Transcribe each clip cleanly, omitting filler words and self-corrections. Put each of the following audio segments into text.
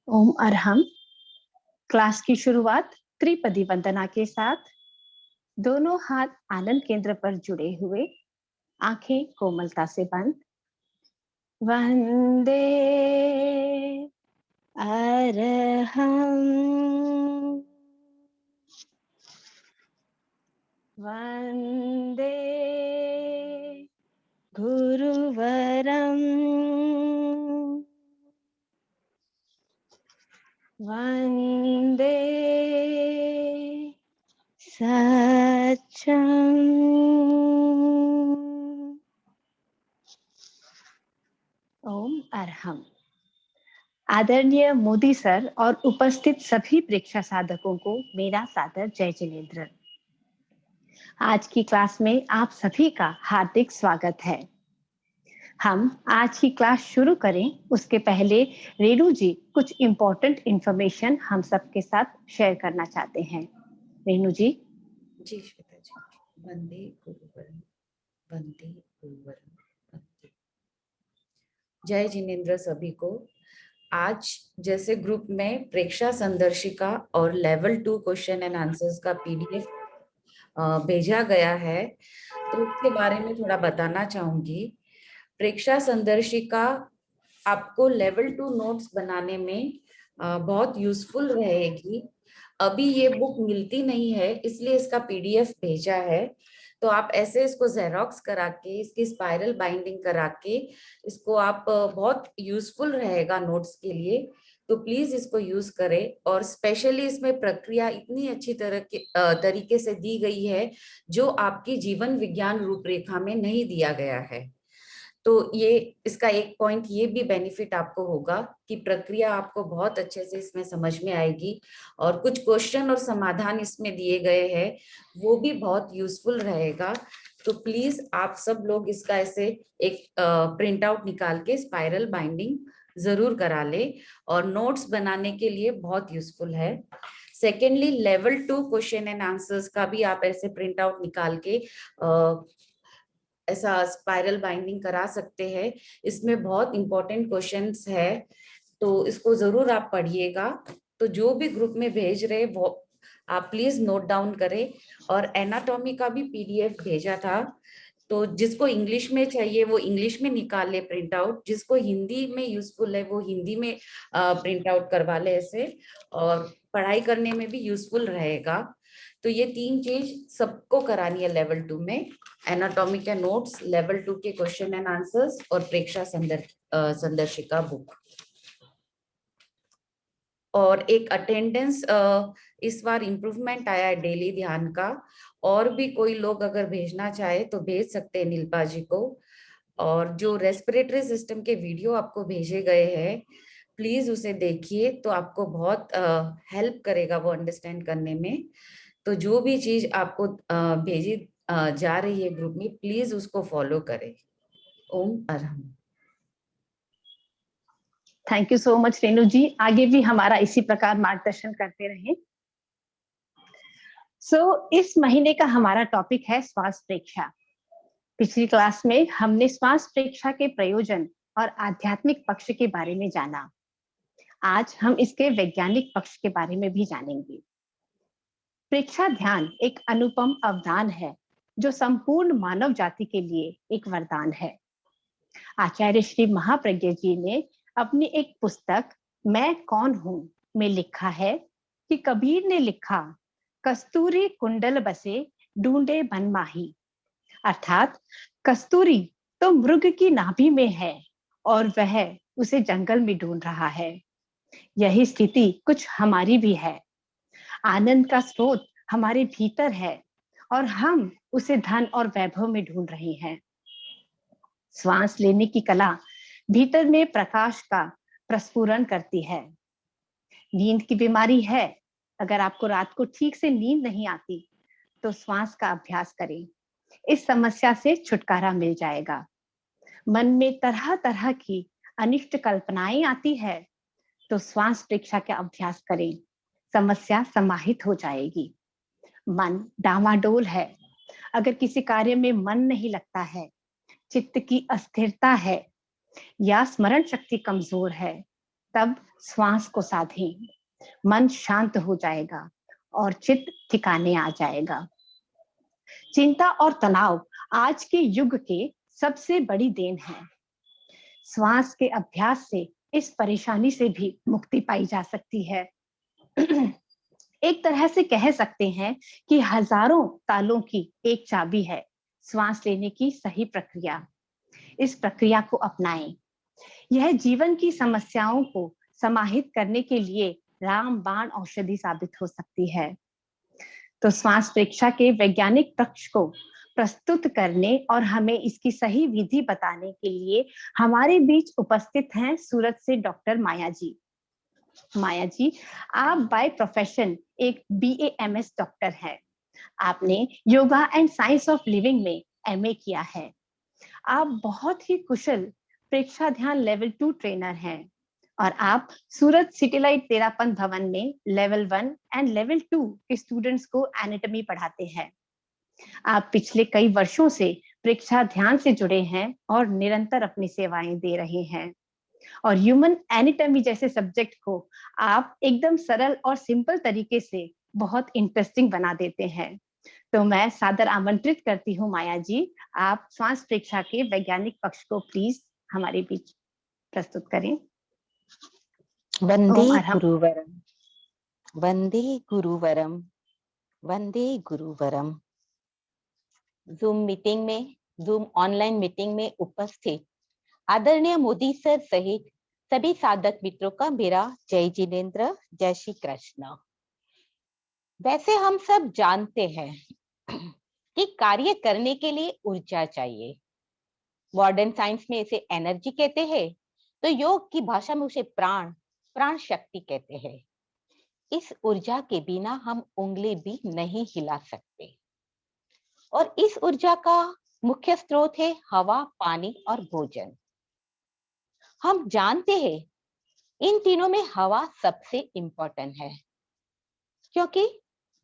ओम Arham. Class की शुरुआत त्रिपदी वंदना के साथ। दोनों हाथ आनंद केंद्र पर जुड़े हुए, आंखें कोमलता से बंद। वंदे अरहम, वंदे गुरुवरम, वंदे सच्चम। ओम अरहम। आदरणीय मोदी सर और उपस्थित सभी परीक्षा साधकों को मेरा सादर जय जिनेन्द्र। आज की क्लास में आप सभी का हार्दिक स्वागत है। हम आज की क्लास शुरू करें उसके पहले रेणु जी कुछ इम्पोर्टेंट इंफॉर्मेशन हम सबके साथ शेयर करना चाहते हैं। रेणु जी। जी श्वेता जी। वंदे गुरुवरम, वंदे गुरुवरम, वंदे। जय जिनेन्द्र सभी को। आज जैसे ग्रुप में प्रेक्षा संदर्शिका और लेवल 2 क्वेश्चन एंड आंसर्स का पीडीएफ भेजा गया है, तो उसके बारे में थोड़ा बताना चाहूंगी। प्रेक्षा संदर्शिका आपको लेवल 2 नोट्स बनाने में बहुत यूजफुल रहेगी। अभी ये बुक मिलती नहीं है, इसलिए इसका पीडीएफ भेजा है। तो आप ऐसे इसको जेरोक्स करा के, इसकी स्पाइरल बाइंडिंग करा के, इसको आप बहुत यूजफुल रहेगा नोट्स के लिए। तो प्लीज इसको यूज करें। और स्पेशली इसमें प्रक्रिया इतनी अच्छी तरीके से दी गई है जो आपकी जीवन विज्ञान रूपरेखा में नहीं दिया गया है। तो ये इसका एक पॉइंट ये भी बेनिफिट आपको होगा कि प्रक्रिया आपको बहुत अच्छे से इसमें समझ में आएगी, और कुछ क्वेश्चन और समाधान इसमें दिए गए हैं, वो भी बहुत यूजफुल रहेगा। तो प्लीज आप सब लोग इसका ऐसे एक प्रिंट आउट निकाल के स्पाइरल बाइंडिंग जरूर करा ले, और नोट्स बनाने के लिए बहुत यूजफुल है। Secondly, level 2 question and answers का भी आप ऐसे प्रिंट आउट निकाल के ऐसा स्पाइरल बाइंडिंग करा सकते हैं। इसमें बहुत इंपॉर्टेंट क्वेश्चंस है, तो इसको जरूर आप पढ़िएगा। तो जो भी ग्रुप में भेज रहे वो आप प्लीज नोट डाउन करें। और एनाटॉमी का भी पीडीएफ भेजा था, तो जिसको इंग्लिश में चाहिए वो इंग्लिश में निकाल ले प्रिंट आउट, जिसको हिंदी में यूजफुल है वो हिंदी में प्रिंट आउट करवा ले ऐसे, और पढ़ाई करने में भी यूजफुल रहेगा। तो ये 3 चीज सबको करानी है लेवल 2 में: एनाटॉमी के नोट्स, लेवल 2 के क्वेश्चन एंड आंसर्स, और प्रेक्षा संदर्शिका बुक। और एक अटेंडेंस इस बार इम्प्रूवमेंट आया है डेली ध्यान का, और भी कोई लोग अगर भेजना चाहे तो भेज सकते हैं नीलपा जी को। और जो रेस्पिरेटरी सिस्टम के वीडियो आपको भेजे गए हैं, प्लीज उसे देखिए, तो आपको बहुत हेल्प करेगा वो अंडरस्टैंड करने में। तो जो भी चीज आपको भेजी जा रही है ग्रुप में, प्लीज उसको फॉलो करें। Om Arham. Thank you so much Renu ji, आगे भी हमारा इसी प्रकार मार्गदर्शन करते रहें। इस महीने का हमारा टॉपिक है श्वास प्रेक्षा। पिछली क्लास में हमने श्वास प्रेक्षा के प्रयोजन और आध्यात्मिक पक्ष के बारे में जाना। आज हम इसके वैज्ञानिक पक्ष के बारे में भी जानेंगे। प्रेक्षा ध्यान एक अनुपम अवदान है जो संपूर्ण मानव जाति के लिए एक वरदान है। आचार्य श्री महाप्रज्ञ जी ने अपनी एक पुस्तक मैं कौन हूं में लिखा है कि कबीर ने लिखा, कस्तूरी कुंडल बसे ढूंढे बनमाही। अर्थात कस्तूरी तो मृग की नाभि में है और वह उसे जंगल में ढूंढ रहा है। यही स्थिति कुछ हमारी भी है। आनंद का स्रोत हमारे भीतर है और हम उसे धन और वैभव में ढूंढ रहे हैं। श्वास लेने की कला भीतर में प्रकाश का प्रस्फुरण करती है। नींद की बीमारी है, अगर आपको रात को ठीक से नींद नहीं आती तो श्वास का अभ्यास करें, इस समस्या से छुटकारा मिल जाएगा। मन में तरह तरह की अनिष्ट कल्पनाएं आती है तो श्वास प्रेक्षा का अभ्यास करें, समस्या समाहित हो जाएगी। मन डामाडोल है, अगर किसी कार्य में मन नहीं लगता है, चित्त की अस्थिरता है या स्मरण शक्ति कमजोर है तब श्वास को साधें, मन शांत हो जाएगा और चित्त ठिकाने आ जाएगा। चिंता और तनाव आज के युग के सबसे बड़ी देन है। श्वास के अभ्यास से इस परेशानी से भी मुक्ति पाई जा सकती है। एक तरह से कह सकते हैं कि हजारों तालों की एक चाबी है श्वास लेने की सही प्रक्रिया। इस प्रक्रिया को अपनाएं। यह जीवन की समस्याओं को समाहित करने के लिए रामबाण औषधि साबित हो सकती है। तो श्वास परीक्षा के वैज्ञानिक पक्ष को प्रस्तुत करने और हमें इसकी सही विधि बताने के लिए हमारे बीच उपस्थित हैं सूरत से डॉक्टर माया जी। माया जी, आप बाय प्रोफेशन एक BAMS डॉक्टर हैं। आपने yoga and science of living में MA किया है। आप बहुत ही कुशल प्रेक्षा ध्यान लेवल 2 ट्रेनर हैं और आप सूरत सिटीलाइट तेरापंथ भवन में लेवल 1 एंड लेवल 2 के स्टूडेंट्स को एनाटॉमी पढ़ाते हैं। आप पिछले कई वर्षों से प्रेक्षा ध्यान से जुड़े हैं और निरंतर अपनी सेवाएं दे रहे हैं और ह्यूमन एनाटॉमी जैसे सब्जेक्ट को आप एकदम सरल और सिंपल तरीके से बहुत इंटरेस्टिंग बना देते हैं। तो मैं सादर आमंत्रित करती हूँ माया जी, आप श्वास परीक्षा के वैज्ञानिक पक्ष को प्लीज हमारे बीच प्रस्तुत करें। वंदे ओम अरहम। गुरुवरम, वंदे गुरुवरम, वंदे गुरुवरम। जूम ऑनलाइन मीटिंग में उपस्थित आदरणीय मोदी सर सहित सभी साधक मित्रों का मेरा जय जिनेन्द्र, जय श्री कृष्ण। वैसे हम सब जानते हैं कि कार्य करने के लिए ऊर्जा चाहिए। मॉडर्न साइंस में इसे एनर्जी कहते हैं, तो योग की भाषा में उसे प्राण शक्ति कहते हैं। इस ऊर्जा के बिना हम उंगली भी नहीं हिला सकते और इस ऊर्जा का मुख्य स्रोत है हवा, पानी और भोजन। हम जानते हैं इन तीनों में हवा सबसे इंपॉर्टेंट है, क्योंकि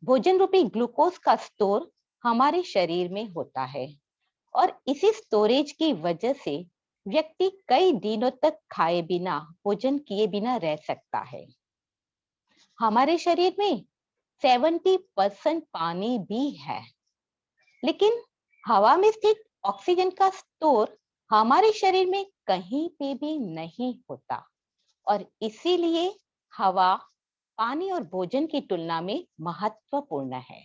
भोजन रूपी ग्लूकोज का स्टोर हमारे शरीर में होता है और इसी स्टोरेज की वजह से व्यक्ति कई दिनों तक खाए बिना, भोजन किए बिना रह सकता है। हमारे शरीर में 70% पानी भी है, लेकिन हवा में स्थित ऑक्सीजन का स्टोर हमारे शरीर में कहीं पे भी नहीं होता और इसीलिए हवा पानी और भोजन की तुलना में महत्वपूर्ण है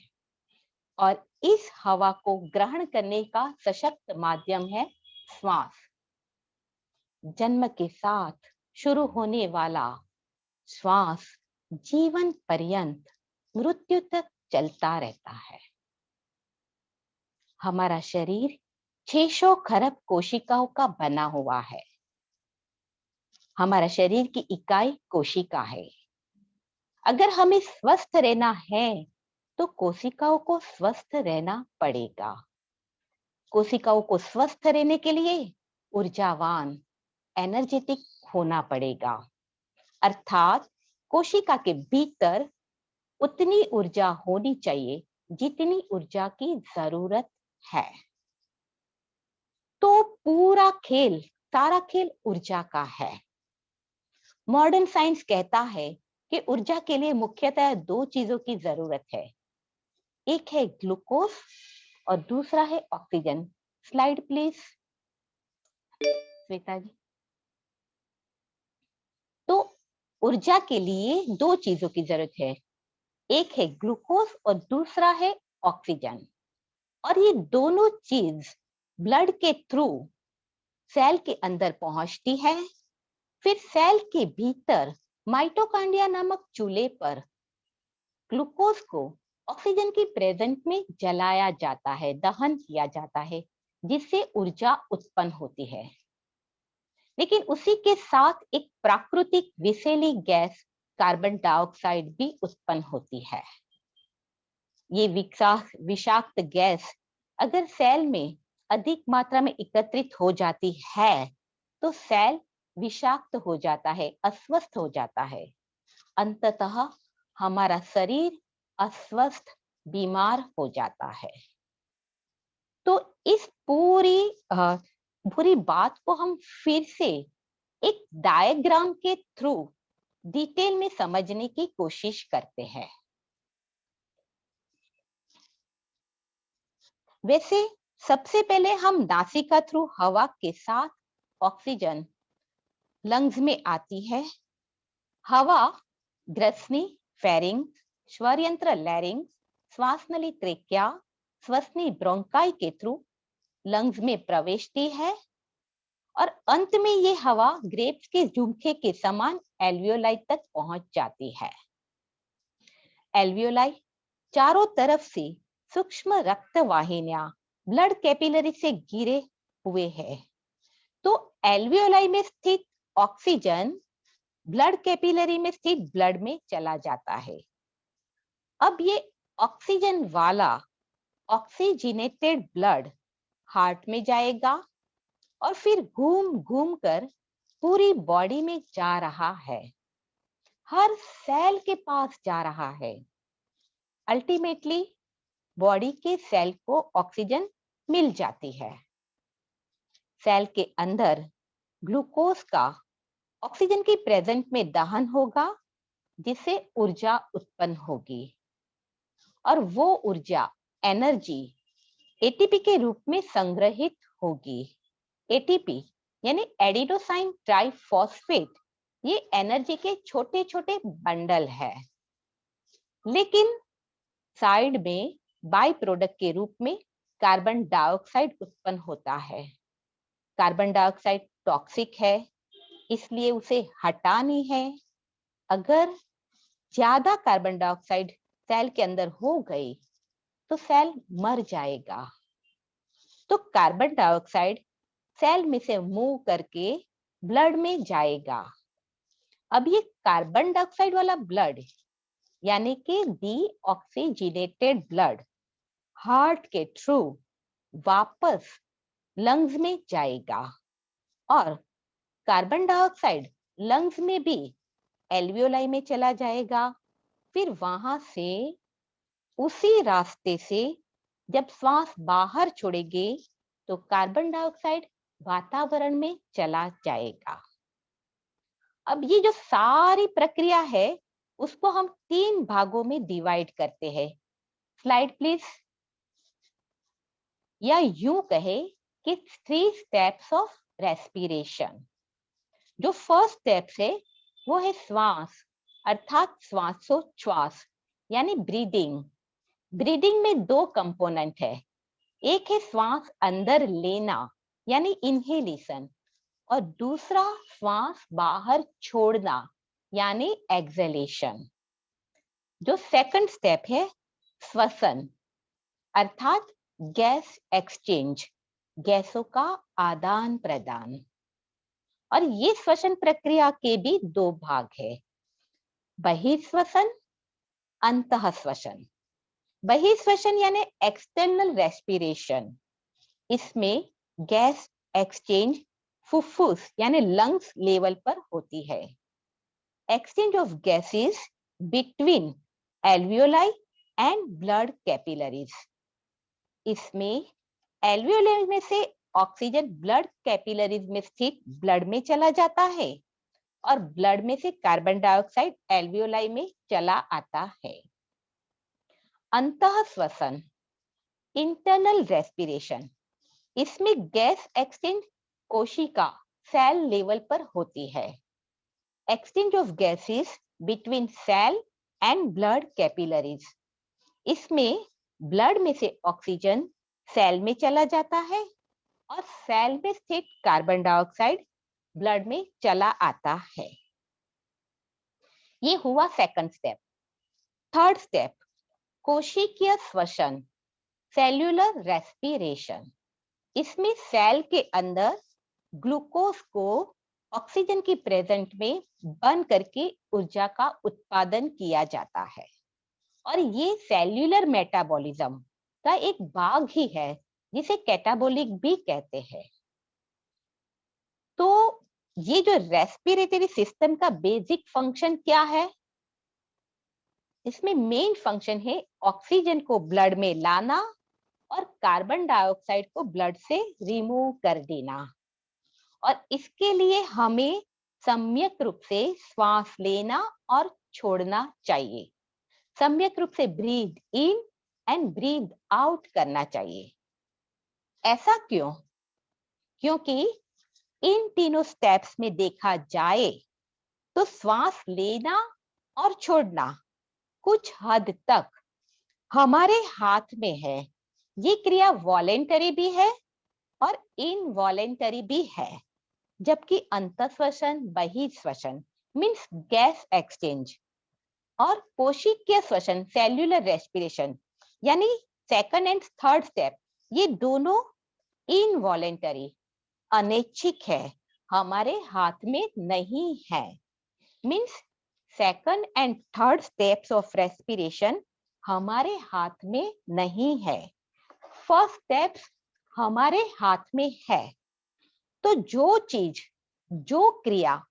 और इस हवा को ग्रहण करने का सशक्त माध्यम है श्वास। जन्म के साथ शुरू होने वाला श्वास जीवन पर्यंत मृत्यु तक चलता रहता है। हमारा शरीर 600 खरब कोशिकाओं का बना हुआ है। हमारा शरीर की इकाई कोशिका है। अगर हमें स्वस्थ रहना है तो कोशिकाओं को स्वस्थ रहना पड़ेगा। कोशिकाओं को स्वस्थ रहने के लिए ऊर्जावान, एनर्जेटिक होना पड़ेगा, अर्थात कोशिका के भीतर उतनी ऊर्जा होनी चाहिए जितनी ऊर्जा की जरूरत है। तो सारा खेल ऊर्जा का है। मॉडर्न साइंस कहता है कि ऊर्जा के लिए मुख्यतः 2 चीजों की जरूरत है, एक है ग्लूकोज और दूसरा है ऑक्सीजन। स्लाइड प्लीज श्वेता जी। तो ऊर्जा के लिए 2 चीजों की जरूरत है, एक है ग्लूकोज और दूसरा है ऑक्सीजन। और ये दोनों चीज ब्लड के थ्रू सेल के अंदर पहुंचती है, फिर सेल के भीतर माइटोकॉन्ड्रिया नामक चूल्हे पर ग्लूकोज को ऑक्सीजन की प्रेजेंस में जलाया जाता है, दहन किया जाता है, जिससे ऊर्जा उत्पन्न होती है। लेकिन उसी के साथ एक प्राकृतिक विषैली गैस कार्बन डाइऑक्साइड भी उत्पन्न होती है। ये विषाक्त गैस अगर सेल में अधिक मात्रा में एकत्रित हो जाती है तो सेल विषाक्त हो जाता है, अस्वस्थ हो जाता है। अंततः हमारा शरीर अस्वस्थ, बीमार हो जाता है। तो इस पूरी बात को हम फिर से एक डायग्राम के थ्रू डिटेल में समझने की कोशिश करते हैं। वैसे सबसे पहले हम नासिका थ्रू हवा के साथ ऑक्सीजन लंग्स में आती है। हवा ग्रसनी फेरिंग्स, स्वरयंत्र लैरिंग्स, श्वास नली ट्रेकिया, श्वसनी ब्रोंकाई के थ्रू लंग्स में प्रवेशती है और अंत में ये हवा ग्रेप्स के झुमके के समान एल्वियोलाई तक पहुंच जाती है। एल्वियोलाई चारों तरफ से सूक्ष्म रक्त वाहिनियां ब्लड कैपिलरी से घिरे हुए है। तो एल्वियोलाई में स्थित ऑक्सीजन ब्लड कैपिलरी में स्थित ब्लड में चला जाता है। अब ये ऑक्सीजन वाला ऑक्सीजनेटेड ब्लड हार्ट में जाएगा और फिर घूम घूम कर पूरी बॉडी में जा रहा है, हर सेल के पास जा रहा है। अल्टीमेटली बॉडी के सेल को ऑक्सीजन मिल जाती है। सेल के अंदर ग्लूकोज का ऑक्सीजन की प्रेजेंट में दहन होगा, जिससे ऊर्जा उत्पन्न होगी और वो ऊर्जा एनर्जी एटीपी के रूप में संग्रहित होगी। एटीपी यानी एडिनोसाइन ट्राइफॉस्फेट, ये एनर्जी के छोटे छोटे बंडल है, लेकिन साइड में बाय प्रोडक्ट के रूप में कार्बन डाइऑक्साइड उत्पन्न होता है। कार्बन डाइऑक्साइड टॉक्सिक है, इसलिए उसे हटानी है। अगर ज्यादा कार्बन डाइऑक्साइड सेल के अंदर हो गई तो सेल मर जाएगा। तो कार्बन डाइऑक्साइड सेल में से मूव करके ब्लड में जाएगा। अब ये कार्बन डाइऑक्साइड वाला ब्लड यानी कि डीऑक्सीजनेटेड ब्लड हार्ट के थ्रू वापस लंग्स में जाएगा और कार्बन डाइऑक्साइड लंग्स में भी एल्वियोलाई में चला जाएगा। फिर वहां से उसी रास्ते से जब श्वास बाहर छोड़ेंगे तो कार्बन डाइऑक्साइड वातावरण में चला जाएगा। अब ये जो सारी प्रक्रिया है उसको हम 3 भागों में डिवाइड करते हैं। Slide please. या यूं कहे कि 3 स्टेप्स ऑफ रेस्पिरेशन। जो फर्स्ट स्टेप है वो है श्वास अर्थात श्वासोच्छ्वास यानी ब्रीदिंग। ब्रीदिंग में 2 कंपोनेंट है, एक है श्वास अंदर लेना यानी इनहेलेशन और दूसरा श्वास बाहर छोड़ना यानी एक्सहेलेशन। जो सेकंड स्टेप है श्वसन अर्थात गैस एक्सचेंज, गैसों का आदान प्रदान। और ये श्वसन प्रक्रिया के भी 2 भाग है, बहिर्श्वसन अंतःश्वसन। बहिर्श्वसन यानी एक्सटर्नल रेस्पिरेशन, इसमें गैस एक्सचेंज फुफ्फुस यानी लंग्स लेवल पर होती है। Exchange of gases between alveoli and blood capillaries. इसमें एल्वियोलाई में से ऑक्सीजन ब्लड कैपिलरीज में स्थित ब्लड में चला जाता है और ब्लड में से कार्बन डाइऑक्साइड एल्वियोलाई में चला आता है। अंतःश्वसन इंटरनल रेस्पिरेशन, इसमें गैस एक्सचेंज कोशिका सेल लेवल पर होती है। Exchange of gases between cell and blood capillaries, इसमें ब्लड में से ऑक्सीजन सेल में चला जाता है और सेल में स्थित कार्बन डाइऑक्साइड ब्लड में चला आता है। ये हुआ सेकंड स्टेप। थर्ड स्टेप कोशिकीय श्वसन सेल्यूलर रेस्पिरेशन। इसमें सेल के अंदर ग्लूकोज को ऑक्सीजन की प्रेजेंट में बर्न करके ऊर्जा का उत्पादन किया जाता है और ये सेल्यूलर मेटाबॉलिज्म का एक भाग ही है जिसे कैटाबोलिक भी कहते हैं। तो ये जो रेस्पिरेटरी सिस्टम का बेसिक फंक्शन क्या है, इसमें मेन फंक्शन है ऑक्सीजन को ब्लड में लाना और कार्बन डाइऑक्साइड को ब्लड से रिमूव कर देना। और इसके लिए हमें सम्यक रूप से श्वास लेना और छोड़ना चाहिए। सम्यक रूप से breathe in and breathe out करना चाहिए। ऐसा क्यों? क्योंकि इन तीनों स्टेप्स में देखा जाए तो श्वास लेना और छोड़ना कुछ हद तक हमारे हाथ में है। ये क्रिया वॉलेंटरी भी है और इनवॉलेंटरी भी है, जबकि अंतःश्वसन बहिर्श्वसन मीन्स गैस एक्सचेंज और कोशिकीय श्वसन सेल्यूलर रेस्पिरेशन यानी सेकंड एंड थर्ड स्टेप, ये दोनों इनवॉलेंटरी अनैच्छिक है, हमारे हाथ में नहीं है। Means second and third steps of respiration हमारे हाथ में नहीं है, फर्स्ट स्टेप्स हमारे हाथ में है। तो जो चीज, जो क्रिया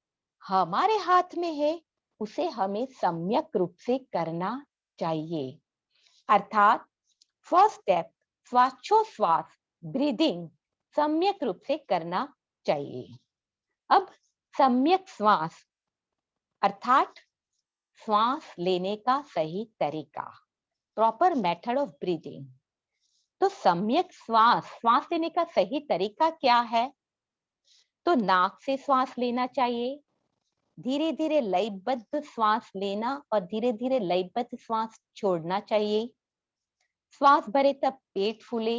हमारे हाथ में है उसे हमें सम्यक रूप से करना चाहिए। अर्थात फर्स्ट स्टेप श्वासोश्वास ब्रीदिंग सम्यक रूप से करना चाहिए। अब सम्यक श्वास अर्थात श्वास लेने का सही तरीका, प्रॉपर मेथड ऑफ ब्रीदिंग। तो सम्यक श्वास लेने का सही तरीका क्या है? तो नाक से श्वास लेना चाहिए, धीरे धीरे लयबद्ध श्वास लेना और धीरे धीरे लयबद्ध श्वास छोड़ना चाहिए। श्वास भरे तब पेट फूले,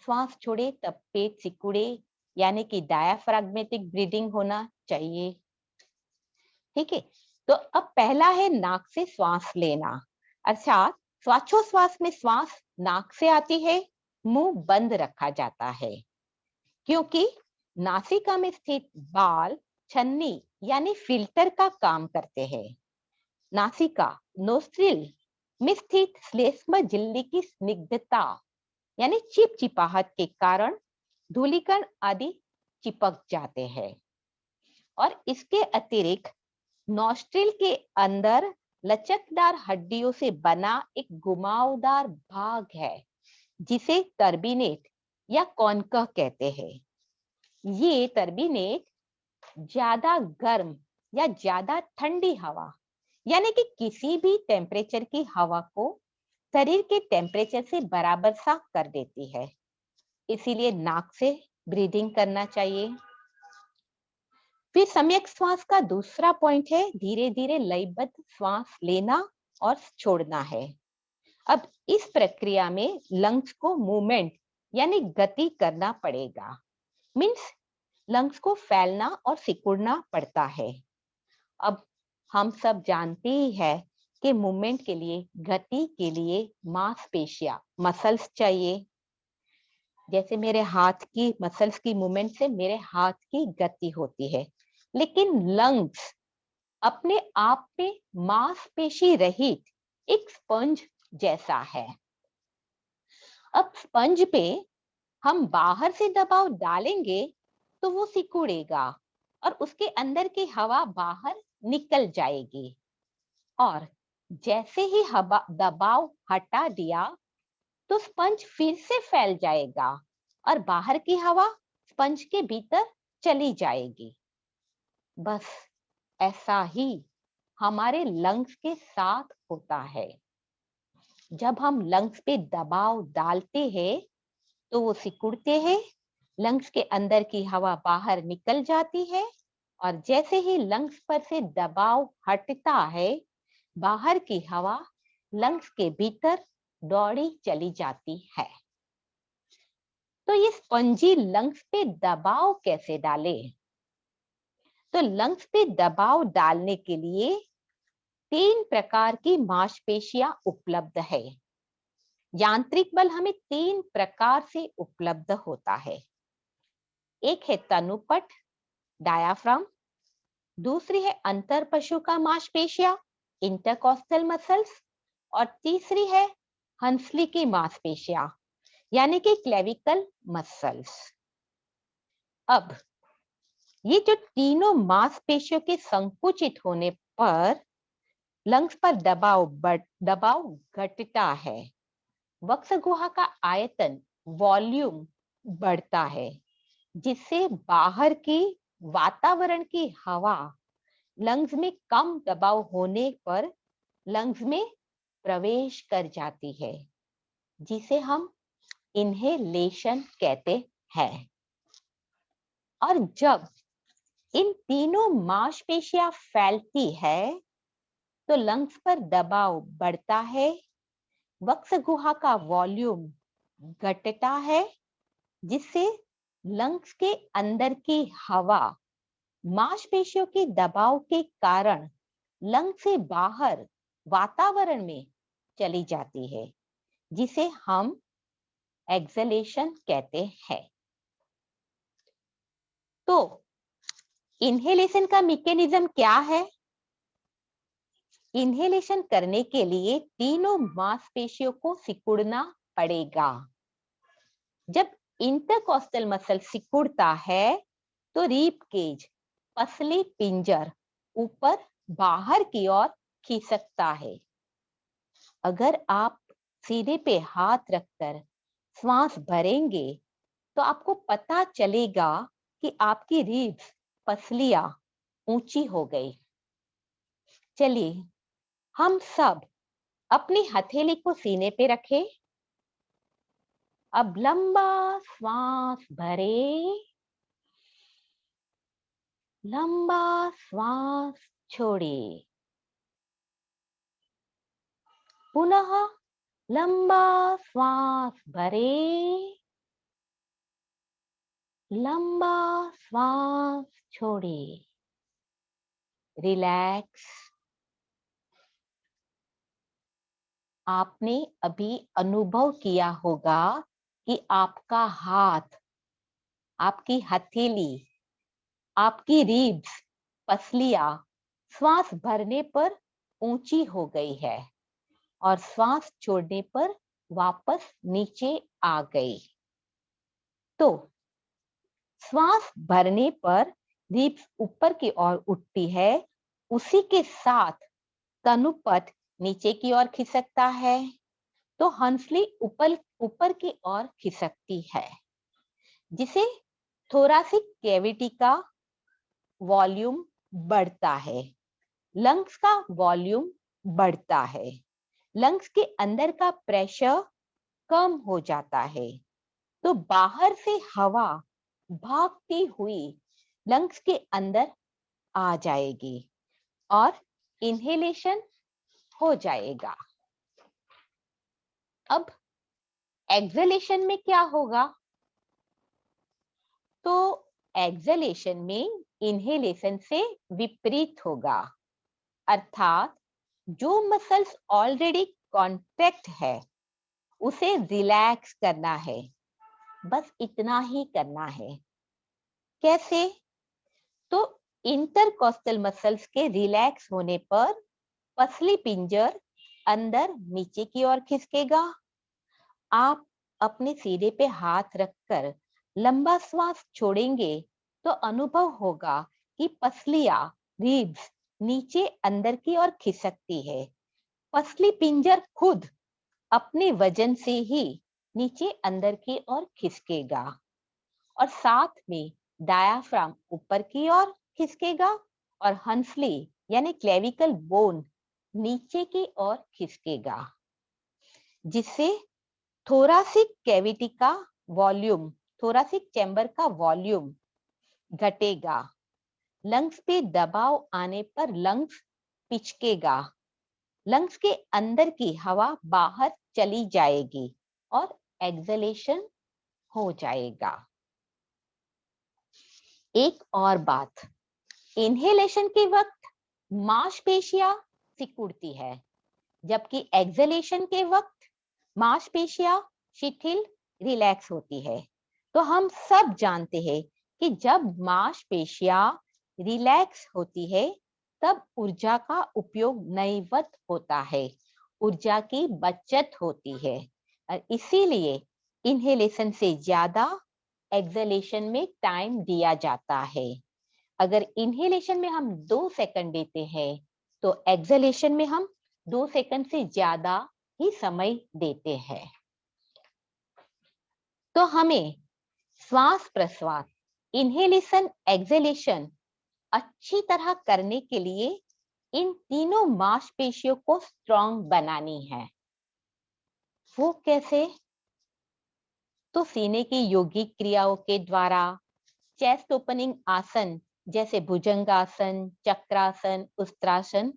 श्वास छोड़े तब पेट सिकुड़े, यानी कि डायाफ्राग्मेटिक ब्रीदिंग होना चाहिए। ठीक है, तो अब पहला है नाक से श्वास लेना, अर्थात श्वासोश्वास में श्वास नाक से आती है, मुंह बंद रखा जाता है, क्योंकि नासिका में स्थित बाल छन्नी यानी फिल्टर का काम करते हैं। नासिका नोस्ट्रिल में स्थित श्लेष्म झिल्ली की स्निग्धता यानी चिपचिपाहट के कारण धूलिकण आदि चिपक जाते हैं। और इसके अतिरिक्त नोस्ट्रिल के अंदर लचकदार हड्डियों से बना एक घुमावदार भाग है जिसे टर्बिनेट या कॉन्कव कहते हैं। ये टर्बिनेट ज्यादा गर्म या ज्यादा ठंडी हवा यानी कि किसी भी टेम्परेचर की हवा को शरीर के टेम्परेचर से बराबर सा कर देती है, इसीलिए नाक से ब्रीदिंग करना चाहिए। फिर सम्यक श्वास का दूसरा पॉइंट है धीरे धीरे लयबद्ध श्वास लेना और छोड़ना है। अब इस प्रक्रिया में लंग्स को मूवमेंट यानी गति करना पड़ेगा, मीन्स लंग्स को फैलना और सिकुड़ना पड़ता है। अब हम सब जानते ही है कि मूवमेंट के लिए, गति के लिए मांसपेशियां मसल्स चाहिए। जैसे मेरे हाथ की मसल्स की मूवमेंट से मेरे हाथ की गति होती है, लेकिन लंग्स अपने आप में मांसपेशी रहित एक स्पंज जैसा है। अब स्पंज पे हम बाहर से दबाव डालेंगे तो वो सिकुड़ेगा और उसके अंदर की हवा बाहर निकल जाएगी, और जैसे ही हवा दबाव हटा दिया तो स्पंज फिर से फैल जाएगा और बाहर की हवा स्पंज के भीतर चली जाएगी। बस ऐसा ही हमारे लंग्स के साथ होता है। जब हम लंग्स पे दबाव डालते हैं तो वो सिकुड़ते हैं, लंग्स के अंदर की हवा बाहर निकल जाती है, और जैसे ही लंग्स पर से दबाव हटता है बाहर की हवा लंग्स के भीतर दौड़ी चली जाती है। तो ये स्पंजी लंग्स पे दबाव कैसे डाले? तो लंग्स पे दबाव डालने के लिए 3 प्रकार की मांसपेशियां उपलब्ध है। यांत्रिक बल हमें 3 प्रकार से उपलब्ध होता है। एक है तनुपट डायाफ्राम, दूसरी है अंतरपशु का मांसपेशियां इंटरकॉस्टल मसल्स, और तीसरी है हंसली की मांसपेशियां यानी कि क्लेविकल मसल्स। अब ये जो तीनों मांसपेशियों के संकुचित होने पर लंग्स पर दबाव घटता है, वक्ष गुहा का आयतन वॉल्यूम बढ़ता है, जिससे बाहर की वातावरण की हवा लंग्स में कम दबाव होने पर लंग्स में प्रवेश कर जाती है, जिसे हम इनहेलेशन कहते हैं। और जब इन तीनों मांसपेशियां फैलती है तो लंग्स पर दबाव बढ़ता है, वक्ष गुहा का वॉल्यूम घटता है, जिससे लंग्स के अंदर की हवा मांसपेशियों के दबाव के कारण लंग से बाहर वातावरण में चली जाती है, जिसे हम एक्सहेलेशन कहते हैं। तो इनहेलेशन का मैकेनिज्म क्या है? इनहेलेशन करने के लिए तीनों मांसपेशियों को सिकुड़ना पड़ेगा। जब इंटरकॉस्टल मसल सिकुड़ता है तो रिब केज, पसली पिंजर ऊपर बाहर की ओर खिसकता है। अगर आप सीने पे हाथ रखकर श्वास भरेंगे तो आपको पता चलेगा कि आपकी रिब्स, पसलियां ऊंची हो गई। चलिए हम सब अपनी हथेली को सीने पे रखें। अब लंबा श्वास भरे, लंबा श्वास छोड़े, पुनः लंबा श्वास भरे, लंबा श्वास छोड़े। रिलैक्स। आपने अभी अनुभव किया होगा कि आपका हाथ, आपकी हथेली, आपकी रिब्स, पसलियां श्वास भरने पर ऊंची हो गई है और श्वास छोड़ने पर वापस नीचे आ गई। तो श्वास भरने पर रिब्स ऊपर की ओर उठती है, उसी के साथ तनुपट नीचे की ओर खिसकता है, तो हंसली ऊपर की ओर खिसकती है, जिसे थोरासिक कैविटी का वॉल्यूम बढ़ता है, लंग्स का वॉल्यूम बढ़ता है, लंग्स के अंदर का प्रेशर कम हो जाता है, तो बाहर से हवा भागती हुई लंग्स के अंदर आ जाएगी और इनहेलेशन हो जाएगा। अब एक्सहेलेशन में क्या होगा? तो एक्सहेलेशन में इनहेलेशन से विपरीत होगा, अर्थात जो मसल्स ऑलरेडी कॉन्ट्रैक्ट है उसे रिलैक्स करना है, बस इतना ही करना है। कैसे? तो इंटरकॉस्टल मसल्स के रिलैक्स होने पर पसली पिंजर अंदर नीचे की ओर खिसकेगा। आप अपने सीने पे हाथ रखकर लंबा श्वास छोड़ेंगे तो अनुभव होगा कि पसलियां, रिब्स नीचे अंदर की ओर खिसकती है। पसली पिंजर खुद अपने वजन से ही नीचे अंदर की ओर खिसकेगा और साथ में डायाफ्राम ऊपर की ओर खिसकेगा और हंसली यानी क्लेविकल बोन नीचे की ओर खिसकेगा, जिससे थोरासिक कैविटी का वॉल्यूम, थोरासिक चैम्बर का वॉल्यूम घटेगा। लंग्स पे दबाव आने पर लंग्स पिचकेगा, लंग्स के अंदर की हवा बाहर चली जाएगी और एक्सहेलेशन हो जाएगा। एक और बात, इनहेलेशन के वक्त मांसपेशियां सिकुड़ती है, जबकि एक्सहेलेशन के वक्त मांसपेशियां शिथिल, रिलैक्स होती है। तो हम सब जानते हैं कि जब मांसपेशियां रिलैक्स होती है तब ऊर्जा का उपयोग नईवत होता है, ऊर्जा की बचत होती है और इसीलिए इनहेलेशन से ज्यादा एक्सहेलेशन में टाइम दिया जाता है। अगर इनहेलेशन में हम 2 सेकंड देते हैं तो एक्सहेलेशन में हम 2 सेकंड से ज्यादा ही समय देते हैं। तो हमें श्वास प्रश्वास, इनहेलेशन, एक्सहेलेशन अच्छी तरह करने के लिए इन तीनों मांसपेशियों को स्ट्रॉन्ग बनानी है। वो कैसे? तो सीने की योगिक क्रियाओं के द्वारा, चेस्ट ओपनिंग आसन जैसे भुजंगासन, चक्रासन, उस्त्रासन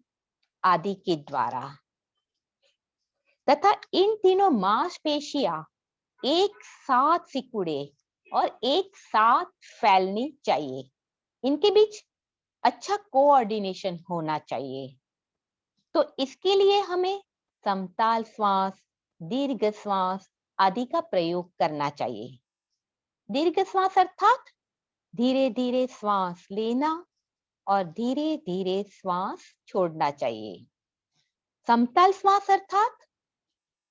आदि के द्वारा, तथा इन तीनों मांसपेशियां एक साथ सिकुड़े और एक साथ फैलनी चाहिए। इनके बीच अच्छा कोऑर्डिनेशन होना चाहिए। तो इसके लिए हमें समताल श्वास, दीर्घ श्वास आदि का प्रयोग करना चाहिए। दीर्घ श्वास अर्थात धीरे धीरे श्वास लेना और धीरे धीरे श्वास छोड़ना चाहिए। समताल श्वास अर्थात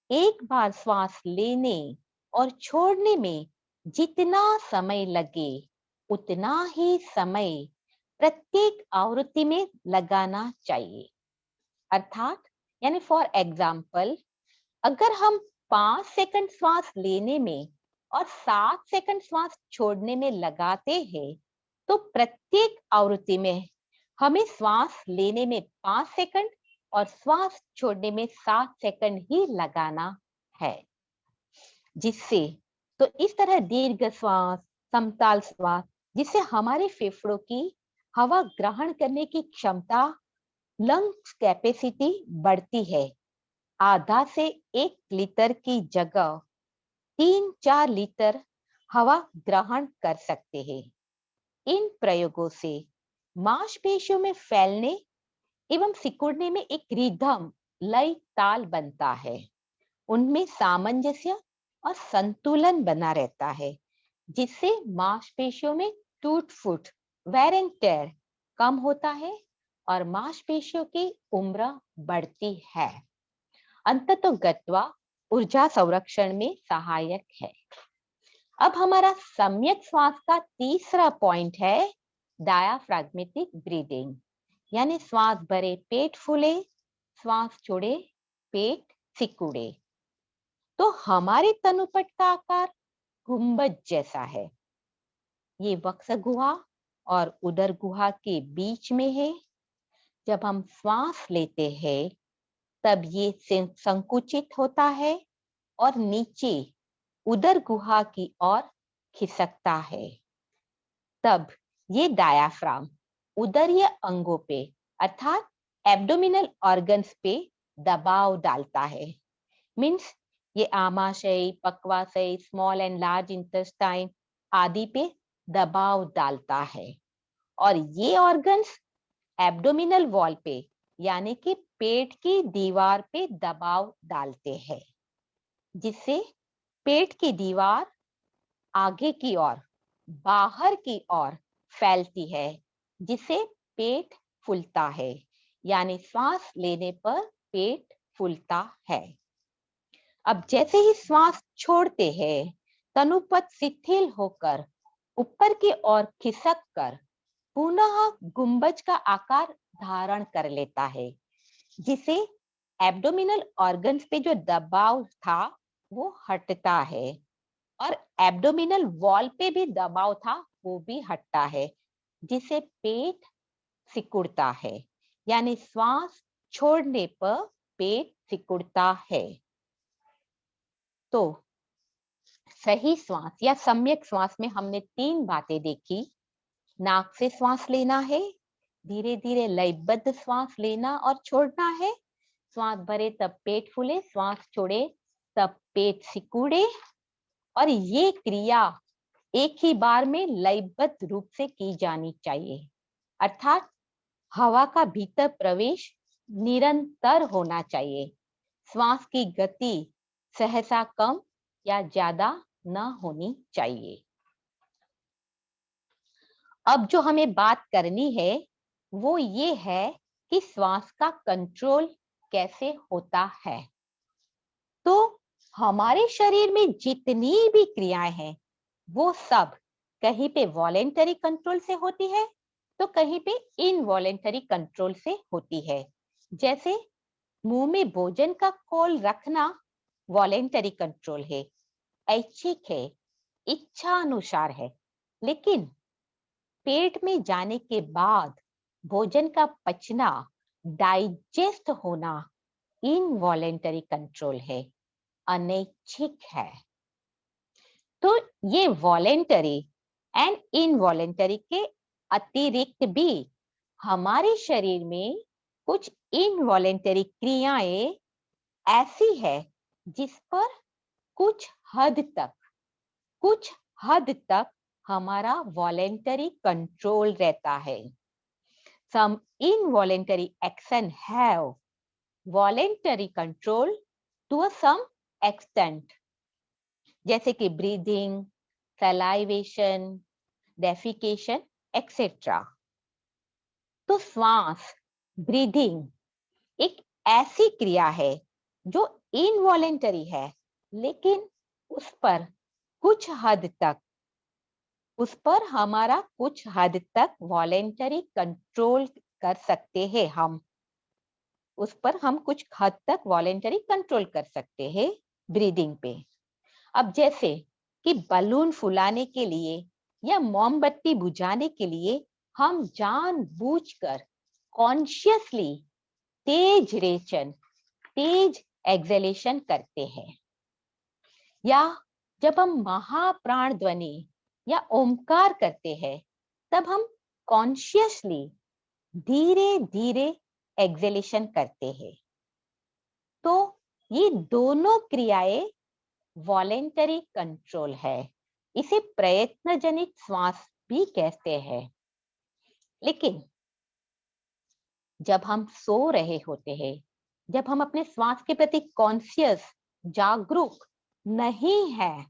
एक बार श्वास लेने और छोड़ने में जितना समय लगे उतना ही समय प्रत्येक आवृत्ति में लगाना चाहिए। अर्थात यानी फॉर एग्जाम्पल, अगर हम 5 सेकंड श्वास लेने में और 7 सेकंड श्वास छोड़ने में लगाते हैं, तो प्रत्येक आवृत्ति में हमें श्वास लेने में 5 सेकंड और श्वास छोड़ने में 7 सेकंड ही लगाना है। जिससे तो इस तरह दीर्घ श्वास, समताल श्वास, जिससे हमारे फेफड़ों की हवा ग्रहण करने की क्षमता, लंग्स कैपेसिटी बढ़ती है। आधा से 1 लीटर की जगह 3-4 लीटर हवा ग्रहण कर सकते हैं। इन प्रयोगों से मांसपेशियों में फैलने एवं सिकुड़ने में एक रिदम, लय, ताल बनता है। उनमें सामंजस्य और संतुलन बना रहता है, जिससे मांसपेशियों में टूट फूट, वेयर एंड टेयर कम होता है और मांसपेशियों की उम्र बढ़ती है। अंततः गत्वा ऊर्जा संरक्षण में सहायक है। अब हमारा सम्यक श्वास का तीसरा पॉइंट है डायाफ्रैग्मेटिक ब्रीदिंग, यानी श्वास भरे पेट फूले, श्वास छोड़े पेट सिकुड़े। तो हमारे तनुपट का आकार गुंबज जैसा है। ये वक्ष गुहा और उदर गुहा के बीच में है। जब हम श्वास लेते हैं तब ये संकुचित होता है और नीचे उदर गुहा की ओर खिसकता है। तब ये डायाफ्राम उदरीय अंगों पे अर्थात एब्डोमिनल ऑर्गन्स पे दबाव डालता है। मीन्स ये आमाशय, पक्वाशय, स्मॉल एंड लार्ज इंटेस्टाइन आदि पे दबाव डालता है और ये ऑर्गन्स एब्डोमिनल वॉल पे यानी कि पेट की दीवार पे दबाव डालते हैं, जिससे पेट की दीवार आगे की ओर, बाहर की ओर फैलती है, जिससे पेट फूलता है, यानी श्वास लेने पर पेट फूलता है। अब जैसे ही श्वास छोड़ते हैं, तनुपथ शिथिल होकर ऊपर की ओर खिसक कर पुनः गुंबज का आकार धारण कर लेता है, जिसे एब्डोमिनल ऑर्गन्स पे जो दबाव था वो हटता है और एब्डोमिनल वॉल पे भी दबाव था वो भी हटता है, जिसे पेट सिकुड़ता है, यानी श्वास छोड़ने पर पेट सिकुड़ता है। तो सही श्वास या सम्यक श्वास में हमने 3 बातें देखी। नाक से श्वास लेना है, धीरे धीरे लयबद्ध श्वास लेना और छोड़ना है, श्वास भरे तब पेट फूले, श्वास छोड़े तब पेट सिकुड़े, और ये क्रिया एक ही बार में लयबद्ध रूप से की जानी चाहिए। अर्थात हवा का भीतर प्रवेश निरंतर होना चाहिए। श्वास की गति सहसा कम या ज्यादा न होनी चाहिए। अब जो हमें बात करनी है वो ये है कि श्वास का कंट्रोल कैसे होता है। तो हमारे शरीर में जितनी भी क्रियाएं हैं वो सब कहीं पे वॉलेंटरी कंट्रोल से होती है तो कहीं पे इनवॉलेंटरी कंट्रोल से होती है। जैसे मुंह में भोजन का खोल रखना वॉलेंटरी कंट्रोल है, ऐच्छिक है, इच्छा अनुसार है, लेकिन पेट में जाने के बाद भोजन का पचना, डाइजेस्ट होना इनवॉलेंटरी कंट्रोल है, अनैच्छिक है। तो ये वॉलेंटरी एंड इनवॉलेंटरी के अतिरिक्त भी हमारे शरीर में कुछ इनवॉलेंटरी क्रियाएं ऐसी है जिस पर कुछ हद तक हमारा वॉलेंटरी कंट्रोल रहता है। Some involuntary action have voluntary control to a some extent, जैसे कि ब्रीदिंग, सलाइवेशन, डेफिकेशन एक्सेट्रा। तो श्वास, ब्रीदिंग एक ऐसी क्रिया है जो इनवॉलेंटरी है, लेकिन उस पर हमारा कुछ हद तक वॉलेंटरी कंट्रोल कर सकते हैं। हम उस पर हम कुछ हद तक वॉलेंटरी कंट्रोल कर सकते हैं ब्रीदिंग पे। अब जैसे कि बलून फुलाने के लिए या मोमबत्ती बुझाने के लिए हम जानबूझकर कॉन्शियसली तेज रेचन, तेज एक्सहेलेशन करते हैं, या जब हम महाप्राण ध्वनि या ओमकार करते हैं तब हम कॉन्शियसली धीरे धीरे एक्सहेलेशन करते हैं। तो ये दोनों क्रियाएं वॉलेंटरी कंट्रोल है। इसे प्रयत्न जनित श्वास भी कहते हैं। लेकिन जब हम सो रहे होते हैं, जब हम अपने श्वास के प्रति कॉन्शियस, जागरूक नहीं है,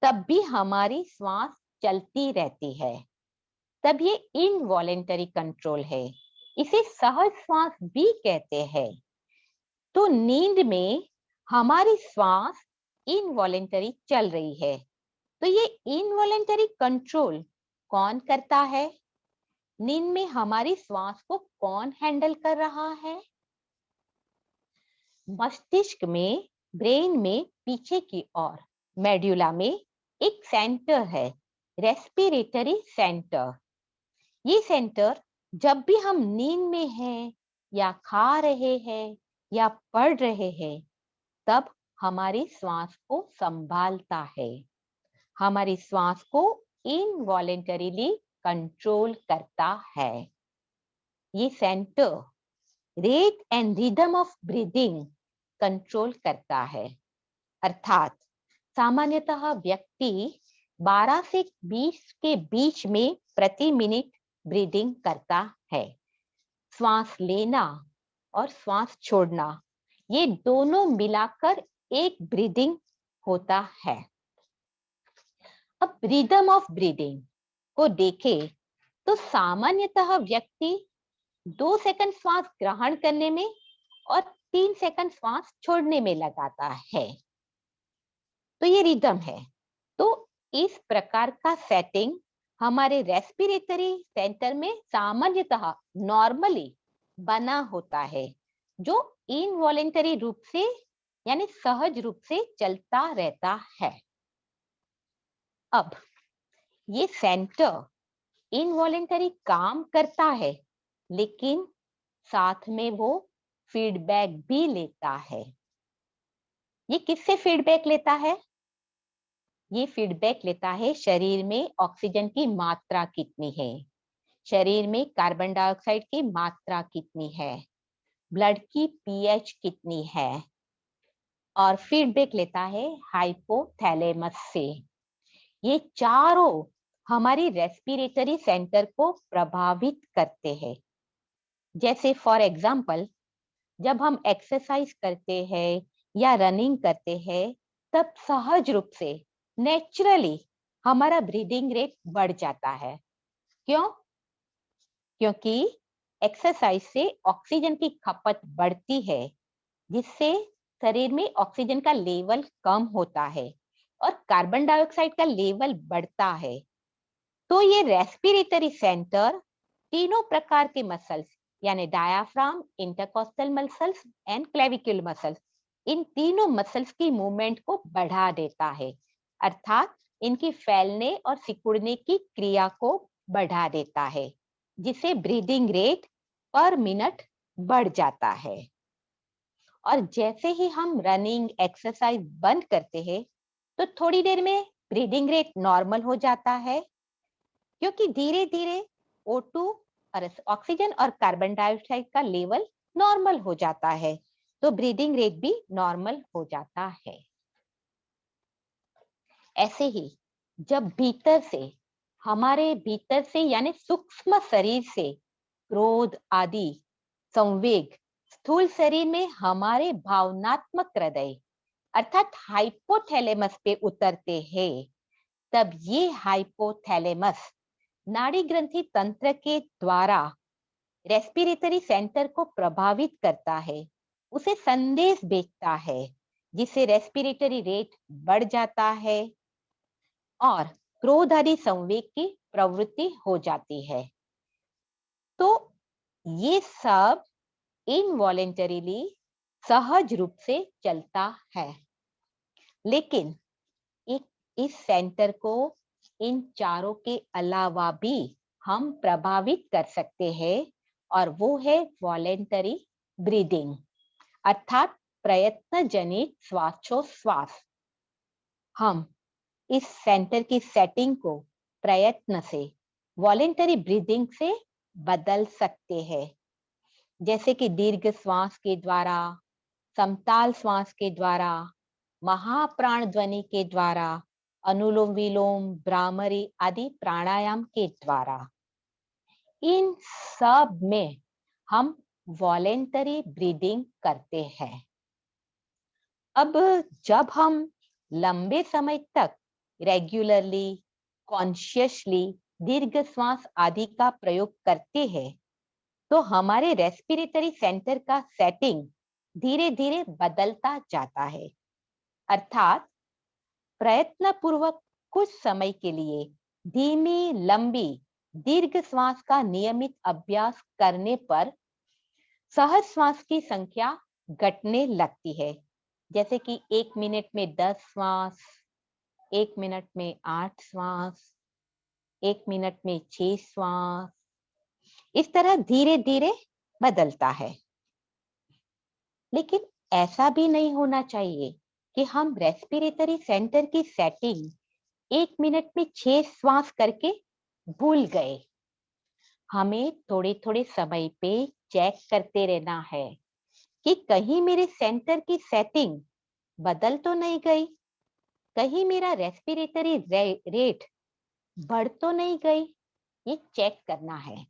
तब भी हमारी श्वास चलती रहती है, तब ये इनवॉलेंटरी कंट्रोल है। इसे सहज श्वास भी कहते हैं। तो नींद में हमारी श्वास इनवॉलेंटरी चल रही है, तो ये इनवॉलेंटरी कंट्रोल कौन करता है? नींद में हमारी श्वास को कौन हैंडल कर रहा है? मस्तिष्क में, ब्रेन में पीछे की ओर मेडुला में एक सेंटर है, रेस्पिरेटरी सेंटर। ये सेंटर जब भी हम नींद में हैं या खा रहे हैं या पढ़ रहे हैं, तब हमारी श्वास को संभालता है, हमारी श्वास को इनवॉलेंटरीली कंट्रोल करता है। ये centre rate and rhythm of breathing control करता है। अर्थात सामान्यतः व्यक्ति 12 से 20 के बीच में प्रति मिनट ब्रीदिंग करता है। श्वास लेना और श्वास छोड़ना, ये दोनों मिलाकर एक ब्रीदिंग होता है। अब रिदम ऑफ ब्रीदिंग को देखें तो सामान्यतः व्यक्ति 2 सेकंड श्वास ग्रहण करने में और 3 सेकंड श्वास छोड़ने में लगाता है। तो ये रिदम है। तो इस प्रकार का सेटिंग हमारे रेस्पिरेटरी सेंटर में सामान्यतः नॉर्मली बना होता है, जो इनवॉलेंटरी रूप से यानी सहज रूप से चलता रहता है। अब ये सेंटर इनवॉलेंटरी काम करता है, लेकिन साथ में वो फीडबैक भी लेता है। ये किससे फीडबैक लेता है? ये फीडबैक लेता है शरीर में ऑक्सीजन की मात्रा कितनी है, शरीर में कार्बन डाइऑक्साइड की मात्रा कितनी है, ब्लड की पीएच कितनी है, और फीडबैक लेता है हाइपोथैलेमस से। ये चारों हमारी रेस्पिरेटरी सेंटर को प्रभावित करते हैं। जैसे फॉर एग्जाम्पल, जब हम एक्सरसाइज करते हैं या रनिंग करते हैं, तब सहज रूप से नेचुरली हमारा ब्रीदिंग रेट बढ़ जाता है। क्यों? क्योंकि एक्सरसाइज से ऑक्सीजन की खपत बढ़ती है, जिससे शरीर में ऑक्सीजन का लेवल कम होता है और कार्बन डाइऑक्साइड का लेवल बढ़ता है। तो ये रेस्पिरेटरी सेंटर तीनों प्रकार के मसल्स यानी diaphragm, intercostal muscles and clavicular muscles, इन तीनों मसल्स की मूवमेंट को बढ़ा देता है, अर्थात इनकी फैलने और सिकुड़ने की क्रिया को बढ़ा देता है, जिससे ब्रीदिंग रेट पर मिनट बढ़ जाता है। और जैसे ही हम रनिंग एक्सरसाइज बंद करते हैं तो थोड़ी देर में ब्रीदिंग रेट नॉर्मल हो जाता है, क्योंकि धीरे धीरे O2 और ऑक्सीजन और कार्बन डाइऑक्साइड का लेवल नॉर्मल हो जाता है, तो ब्रीदिंग रेट भी नॉर्मल हो जाता है। ऐसे ही जब हमारे भीतर से यानी सूक्ष्म शरीर से क्रोध आदि संवेग स्थूल शरीर में हमारे भावनात्मक हृदय अर्थात हाइपोथैलेमस पे उतरते हैं, तब ये हाइपोथैलेमस नाड़ी ग्रंथि तंत्र के द्वारा रेस्पिरेटरी सेंटर को प्रभावित करता है, उसे संदेश भेजता है, जिससे रेस्पिरेटरी रेट बढ़ जाता है और क्रोध आदि संवेग की प्रवृत्ति हो जाती है। तो ये सब इनवॉलेंटरीली सहज रूप से चलता है, लेकिन इस सेंटर को इन चारों के अलावा भी हम प्रभावित कर सकते हैं, और वो है वॉलेंटरी ब्रीदिंग अर्थात प्रयत्न जनित श्वासोश्वास। हम इस सेंटर की सेटिंग को प्रयत्न से वॉलेंटरी ब्रीदिंग से बदल सकते हैं, जैसे कि दीर्घ श्वास के द्वारा, समताल श्वास के द्वारा, महाप्राण ध्वनि के द्वारा, अनुलोम विलोम, भ्रामरी आदि प्राणायाम के द्वारा। इन सब में हम वॉलेंटरी ब्रीदिंग करते हैं। अब जब हम लंबे समय तक रेगुलरली, कॉन्शियसली दीर्घ श्वास आदि का प्रयोग करते हैं, तो हमारे रेस्पिरेटरी सेंटर का सेटिंग धीरे धीरे बदलता जाता है। अर्थात प्रयत्न पूर्वक कुछ समय के लिए धीमी लंबी दीर्घ श्वास का नियमित अभ्यास करने पर सहज श्वास की संख्या घटने लगती है, जैसे कि 1 मिनट में 10 श्वास, 1 मिनट में 8 श्वास, 1 मिनट में 6 श्वास, इस तरह धीरे धीरे बदलता है। लेकिन ऐसा भी नहीं होना चाहिए कि हम रेस्पिरेटरी सेंटर की सेटिंग 1 मिनट में 6 श्वास करके भूल गए। हमें थोड़े थोड़े समय पे चेक करते रहना है कि कहीं मेरे सेंटर की सेटिंग बदल तो नहीं गई, कहीं मेरा रेस्पिरेटरी रेट बढ़ तो नहीं गई, ये चेक करना है।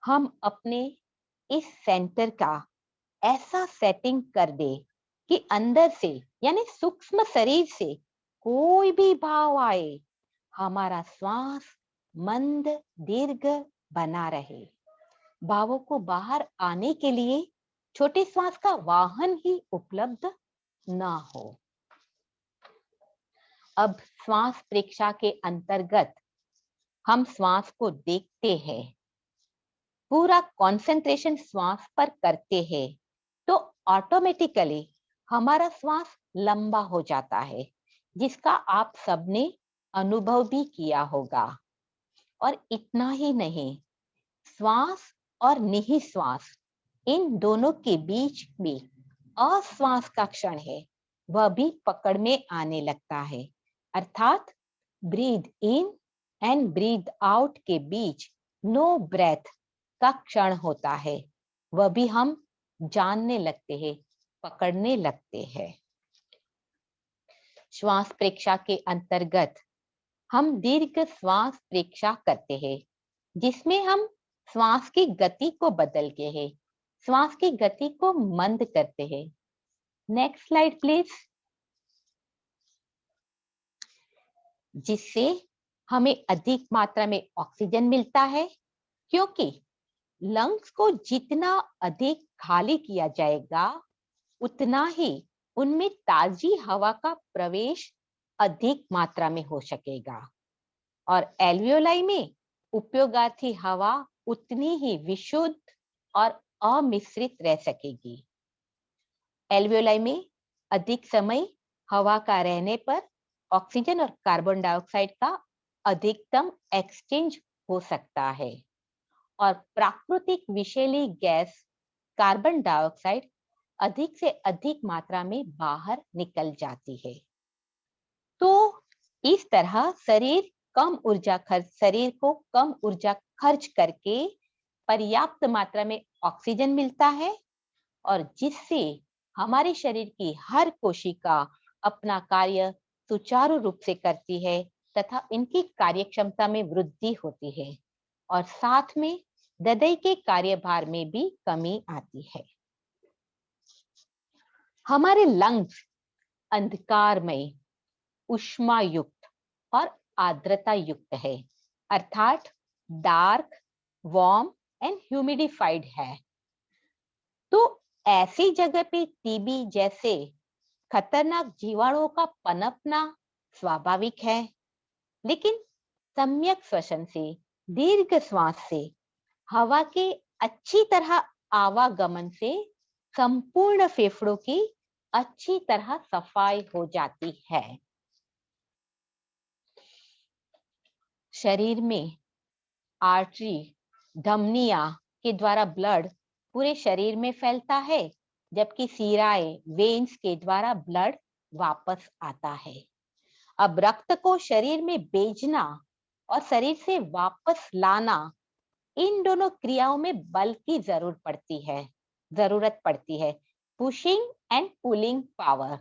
हम अपने इस सेंटर का ऐसा सेटिंग कर दे कि अंदर से यानी सूक्ष्म शरीर से कोई भी भाव आए, हमारा श्वास मंद दीर्घ बना रहे। भावों को बाहर आने के लिए छोटे श्वास का वाहन ही उपलब्ध ना हो। अब श्वास परीक्षा के अंतर्गत हम श्वास को देखते हैं, पूरा कंसंट्रेशन श्वास पर करते हैं, तो ऑटोमेटिकली हमारा श्वास लंबा हो जाता है, जिसका आप सबने अनुभव भी किया होगा। और इतना ही नहीं, श्वास और निःश्वास इन दोनों के बीच में अश्वास का क्षण है, वह भी पकड़ में आने लगता है। अर्थात breathe in and breathe out के बीच नो ब्रेथ का क्षण होता है, वह भी हम जानने लगते हैं, पकड़ने लगते हैं। श्वास परीक्षा के अंतर्गत हम दीर्घ श्वास परीक्षा करते हैं, जिसमें हम श्वास की गति को बदलते हैं, श्वास की गति को मंद करते हैं। Next slide please. जिससे हमें अधिक मात्रा में ऑक्सीजन मिलता है, क्योंकि लंग्स को जितना अधिक खाली किया जाएगा, उतना ही उनमें ताजी हवा का प्रवेश अधिक मात्रा में हो सकेगा, और एल्वियोलाई में उपयोगार्थी हवा उतनी ही विशुद्ध और अमिश्रित रह सकेगी। एल्वियोलाई में अधिक समय हवा का रहने पर ऑक्सीजन और कार्बन डाइऑक्साइड का अधिकतम एक्सचेंज हो सकता है और प्राकृतिक विषैली गैस कार्बन डाइऑक्साइड अधिक से अधिक मात्रा में बाहर निकल जाती है। तो इस तरह शरीर को कम ऊर्जा खर्च करके पर्याप्त मात्रा में ऑक्सीजन मिलता है और जिससे हमारे शरीर की हर कोशिका अपना कार्य सुचारू रूप से करती है तथा इनकी कार्यक्षमता में वृद्धि होती है और साथ में हृदय के कार्यभार में भी कमी आती है। हमारे लंग्स अंधकारमय, ऊष्मा युक्त और आर्द्रता युक्त है, अर्थात डार्क, वार्म एंड ह्यूमिडिफाइड है। तो ऐसी जगह पे टीबी जैसे खतरनाक जीवाणुओं का पनपना स्वाभाविक है, लेकिन सम्यक श्वसन से, दीर्घ श्वास से, हवा के अच्छी तरह आवागमन से संपूर्ण फेफड़ों की अच्छी तरह सफाई हो जाती है। शरीर में आर्टरी, धमनियां के द्वारा ब्लड पूरे शरीर में फैलता है, जबकि सिराएं, वेन्स के द्वारा ब्लड वापस आता है। अब रक्त को शरीर में भेजना और शरीर से वापस लाना, इन दोनों क्रियाओं में बल की जरूरत पड़ती है, पुशिंग एंड पुलिंग पावर।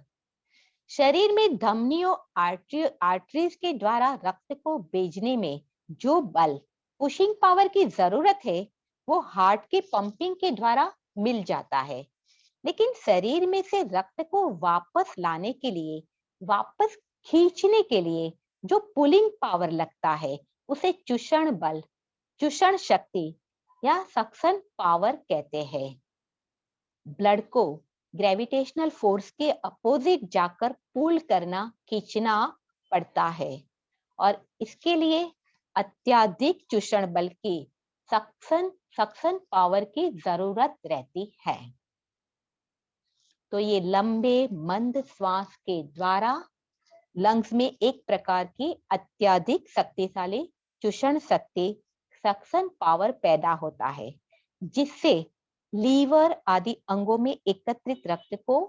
शरीर में धमनियों, आर्टरीज के द्वारा रक्त को भेजने में जो बल, पुशिंग पावर की जरूरत है, वो हार्ट के पंपिंग के द्वारा मिल जाता है। लेकिन शरीर में से रक्त को वापस लाने के लिए, वापस खींचने के लिए जो पुलिंग पावर लगता है, उसे चूषण बल, चूषण शक्ति या सक्शन पावर कहते हैं। ब्लड को ग्रेविटेशनल फोर्स के अपोजिट जाकर पुल करना, खींचना पड़ता है और इसके लिए अत्यधिक चूषण बल की सक्शन पावर की जरूरत रहती है। तो ये लंबे मंद श्वास के द्वारा लंग्स में एक प्रकार की अत्यधिक शक्तिशाली चूषण शक्ति, सक्शन पावर पैदा होता है, जिससे लीवर आदि अंगों में एकत्रित रक्त को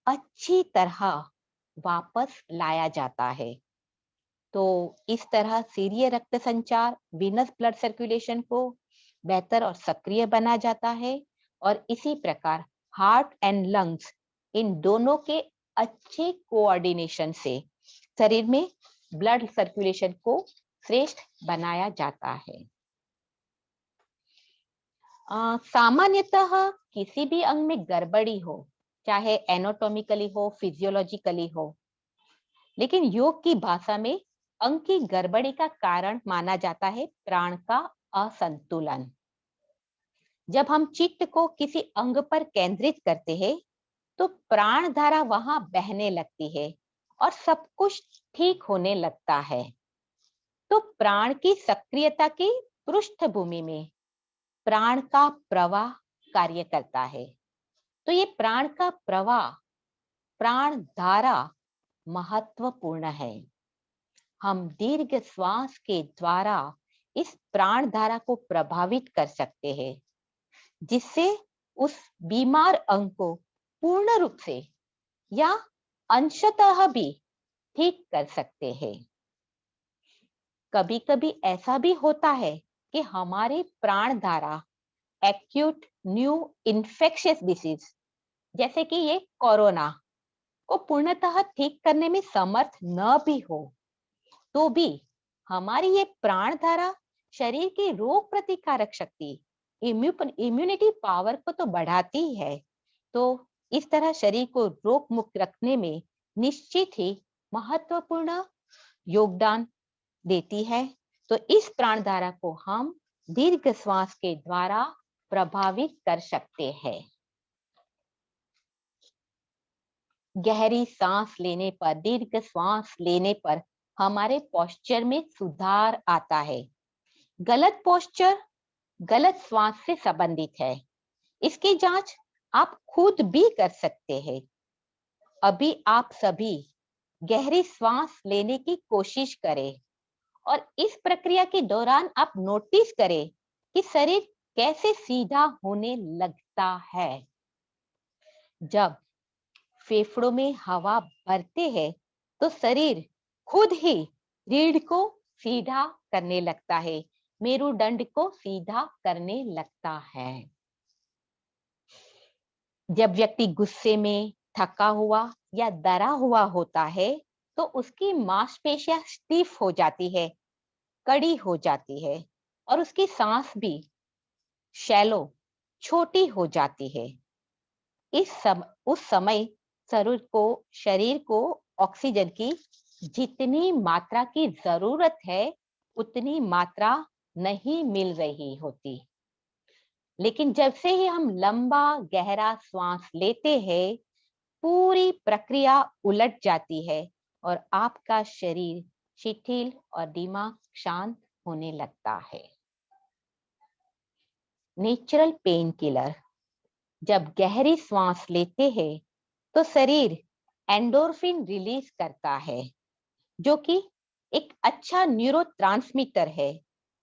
अच्छी तरह वापस लाया जाता है। तो इस तरह सीरिय रक्त संचार, वीनस ब्लड सर्कुलेशन को बेहतर और सक्रिय बना जाता है और इसी प्रकार हार्ट एंड लंग्स, इन दोनों के अच्छे कोऑर्डिनेशन से शरीर में ब्लड सर्कुलेशन को श्रेष्ठ बनाया जाता है। सामान्यतः किसी भी अंग में गड़बड़ी हो, चाहे एनाटॉमिकली हो, फिजियोलॉजिकली हो, लेकिन योग की भाषा में अंग की गड़बड़ी का कारण माना जाता है प्राण का असंतुलन। जब हम चित्त को किसी अंग पर केंद्रित करते हैं तो प्राण धारा वहां बहने लगती है और सब कुछ ठीक होने लगता है। तो प्राण की सक्रियता की पृष्ठभूमि में प्राण का प्रवाह कार्य करता है। तो ये प्राण का प्रवाह, प्राण धारा महत्वपूर्ण है। हम दीर्घ श्वास के द्वारा इस प्राण धारा को प्रभावित कर सकते हैं, जिससे उस बीमार अंग को पूर्ण रूप से या अंशतः भी ठीक कर सकते हैं। कभी कभी ऐसा भी होता है कि हमारी प्राण धारा एक्यूट न्यू इन्फेक्शियस डिसीज, जैसे कि ये कोरोना, को पूर्णतः ठीक करने में समर्थ न भी हो, तो भी हमारी ये प्राण धारा शरीर की रोग प्रतिकारक शक्ति, इम्यूनिटी पावर को तो बढ़ाती है। तो इस तरह शरीर को रोग मुक्त रखने में निश्चित ही महत्वपूर्ण योगदान देती है। तो इस प्राण धारा को हम दीर्घ श्वास के द्वारा प्रभावित कर सकते हैं। गहरी सांस लेने पर, दीर्घ श्वास लेने पर हमारे पोस्चर में सुधार आता है। गलत पोस्चर गलत श्वास से संबंधित है। इसकी जांच आप खुद भी कर सकते हैं। अभी आप सभी गहरी श्वास लेने की कोशिश करें और इस प्रक्रिया के दौरान आप नोटिस करें कि शरीर कैसे सीधा होने लगता है। जब फेफड़ों में हवा भरते हैं तो शरीर खुद ही रीढ़ को सीधा करने लगता है, मेरुदंड को सीधा करने लगता है। जब व्यक्ति गुस्से में, थका हुआ या डरा हुआ होता है तो उसकी मांसपेशियां स्टिफ हो जाती है, कड़ी हो जाती है और उसकी सांस भी शैलो, छोटी हो जाती है। उस समय शरीर को ऑक्सीजन की जितनी मात्रा की जरूरत है उतनी मात्रा नहीं मिल रही होती। लेकिन जब से ही हम लंबा गहरा श्वास लेते हैं, पूरी प्रक्रिया उलट जाती है और आपका शरीर शिथिल और दिमाग शांत होने लगता है। Natural pain killer. जब गहरी श्वास लेते हैं तो शरीर एंडोर्फिन रिलीज करता है, जो कि एक अच्छा न्यूरोट्रांसमीटर है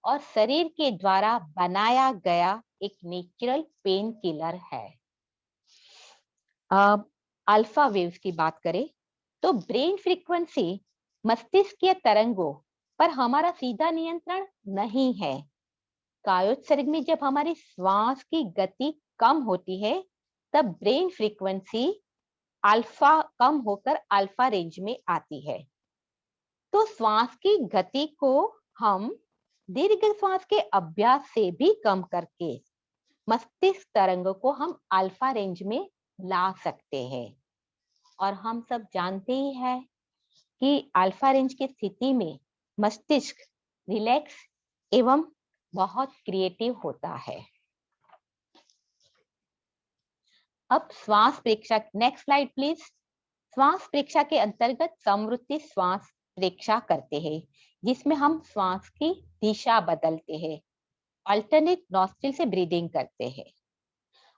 और शरीर के द्वारा बनाया गया एक नेचुरल पेन किलर है। अब अल्फा वेव्स की बात करें तो ब्रेन फ्रीक्वेंसी मस्तिष्कीय तरंगों पर हमारा सीधा नियंत्रण नहीं है। कायोत्सर्ग में जब हमारी श्वास की गति कम होती है तब ब्रेन फ्रीक्वेंसी अल्फा कम होकर अल्फा रेंज में आती है। तो श्वास की गति को हम दीर्घ श्वास के अभ्यास से भी कम करके मस्तिष्क तरंगों को हम अल्फा रेंज में ला सकते हैं। और हम सब जानते ही हैं कि अल्फा रेंज की स्थिति में मस्तिष्क रिलैक्स एवं बहुत क्रिएटिव होता है। अब श्वास प्रेक्षा, नेक्स्ट स्लाइड प्लीज। श्वास प्रेक्षा के अंतर्गत समवृत्ति श्वास प्रेक्षा करते हैं, जिसमें हम श्वास की दिशा बदलते हैं, अल्टरनेट नॉस्ट्रिल से ब्रीदिंग करते हैं।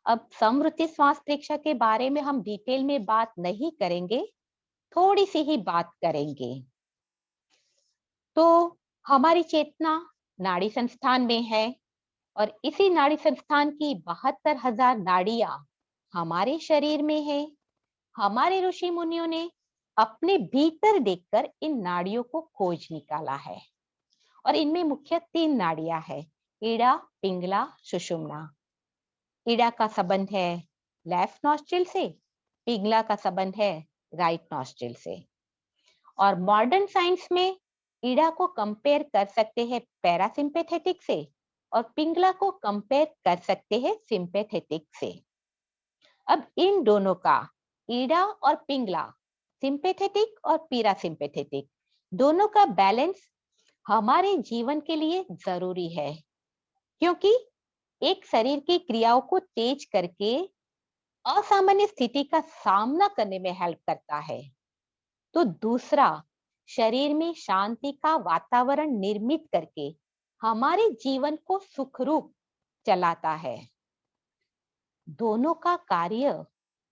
अब समवृत्ति श्वास प्रेक्षा के बारे में हम डिटेल में बात नहीं करेंगे, थोड़ी सी ही बात करेंगे। तो हमारी चेतना नाड़ी संस्थान में है और इसी नाड़ी संस्थान की 72,000 नाड़ियां हमारे शरीर में है। हमारे ऋषि मुनियों ने अपने भीतर देखकर इन नाड़ियों को खोज निकाला है और इनमें मुख्य 3 नाड़ियां है, ईड़ा, पिंगला, सुषुम्ना। ईड़ा का संबंध है लेफ्ट नॉस्ट्रिल से, पिंगला का संबंध है राइट नॉस्ट्रिल से। और मॉडर्न साइंस में ईड़ा को कंपेयर कर सकते हैं पैरासिम्पैथेटिक से और पिंगला को कंपेयर कर सकते हैं सिंपैथेटिक से। अब इन दोनों का, ईड़ा और पिंगला, सिंपैथेटिक और पैरासिम्पैथेटिक, दोनों का बैलेंस हमारे जीवन के लिए जरूरी है, क्योंकि एक शरीर की क्रियाओं को तेज करके असामान्य स्थिति का सामना करने में हेल्प करता है, तो दूसरा शरीर में शांति का वातावरण निर्मित करके हमारे जीवन को सुखरूप चलाता है। दोनों का कार्य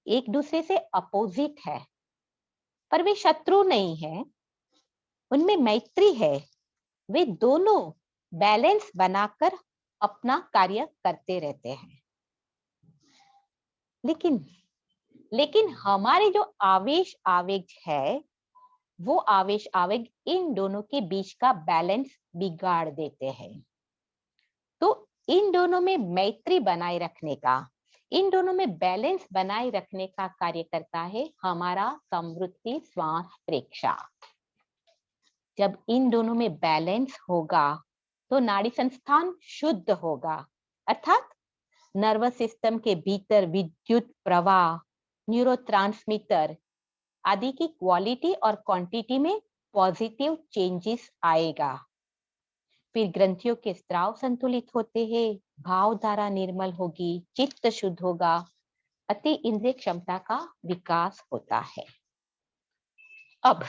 एक दूसरे से अपोजिट है, पर वे शत्रु नहीं है, उनमें मैत्री है। वे दोनों बैलेंस बनाकर अपना कार्य करते रहते हैं। लेकिन हमारे जो आवेश आवेग है, वो आवेश आवेग इन दोनों के बीच का बैलेंस बिगाड़ देते हैं। तो इन दोनों में मैत्री बनाए रखने का, इन दोनों में बैलेंस बनाए रखने का कार्य करता है हमारा समवृत्ति श्वास प्रेक्षा। जब इन दोनों में बैलेंस होगा तो नाड़ी संस्थान शुद्ध होगा, अर्थात नर्वस सिस्टम के भीतर विद्युत प्रवाह, न्यूरोट्रांसमीटर आदि की क्वालिटी और क्वांटिटी में पॉजिटिव चेंजेस आएगा। फिर ग्रंथियों के स्राव संतुलित होते हैं, भाव धारा निर्मल होगी, चित्त शुद्ध होगा, अति इंद्रिय क्षमता का विकास होता है। अब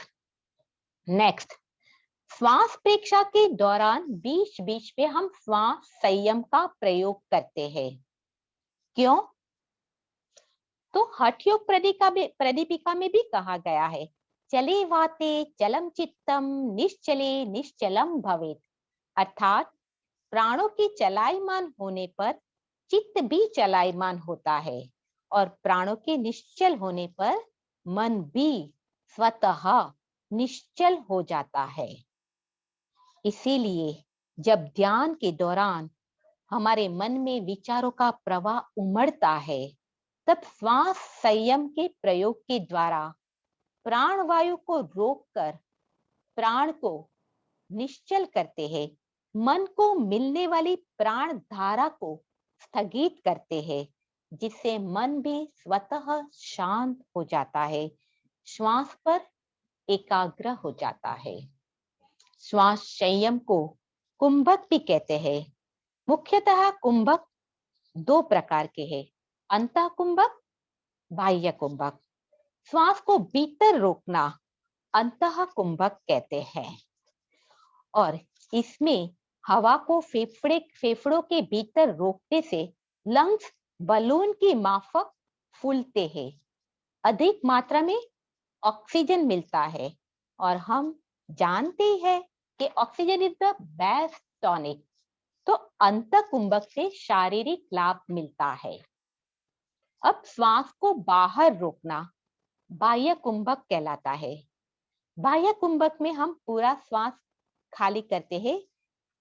नेक्स्ट, श्वास प्रेक्षा के दौरान बीच बीच में हम श्वास संयम का प्रयोग करते हैं। क्यों? तो हठ योग प्रदीपिका में भी कहा गया है चले वाते चलम चित्तम निश्चले निश्चलम भवेत। अर्थात प्राणों के चलायमान होने पर चित्त भी चलायमान होता है और प्राणों के निश्चल होने पर मन भी स्वतः निश्चल हो जाता है। इसीलिए जब ध्यान के दौरान हमारे मन में विचारों का प्रवाह उमड़ता है, तब श्वास संयम के प्रयोग के द्वारा प्राण वायु को रोककर प्राण को निश्चल करते हैं, मन को मिलने वाली प्राण धारा को स्थगित करते हैं, जिससे मन भी स्वतः शांत हो जाता है, श्वास पर एकाग्र हो जाता है। श्वास संयम को कुंभक भी कहते हैं। मुख्यतः कुंभक दो प्रकार के हैं, अंतः कुंभक, बाह्य कुंभक। श्वास को भीतर रोकना अंतः कुंभक कहते हैं और इसमें हवा को फेफड़ों के भीतर रोकने से लंग्स बलून की माफक फूलते हैं, अधिक मात्रा में ऑक्सीजन मिलता है और हम जानते हैं कि oxygen is the best tonic. तो अंतः कुंभक से शारीरिक लाभ मिलता है। अब श्वास को बाहर रोकना बाह्य कुंभक कहलाता है। बाह्य कुंभक में हम पूरा श्वास खाली करते हैं।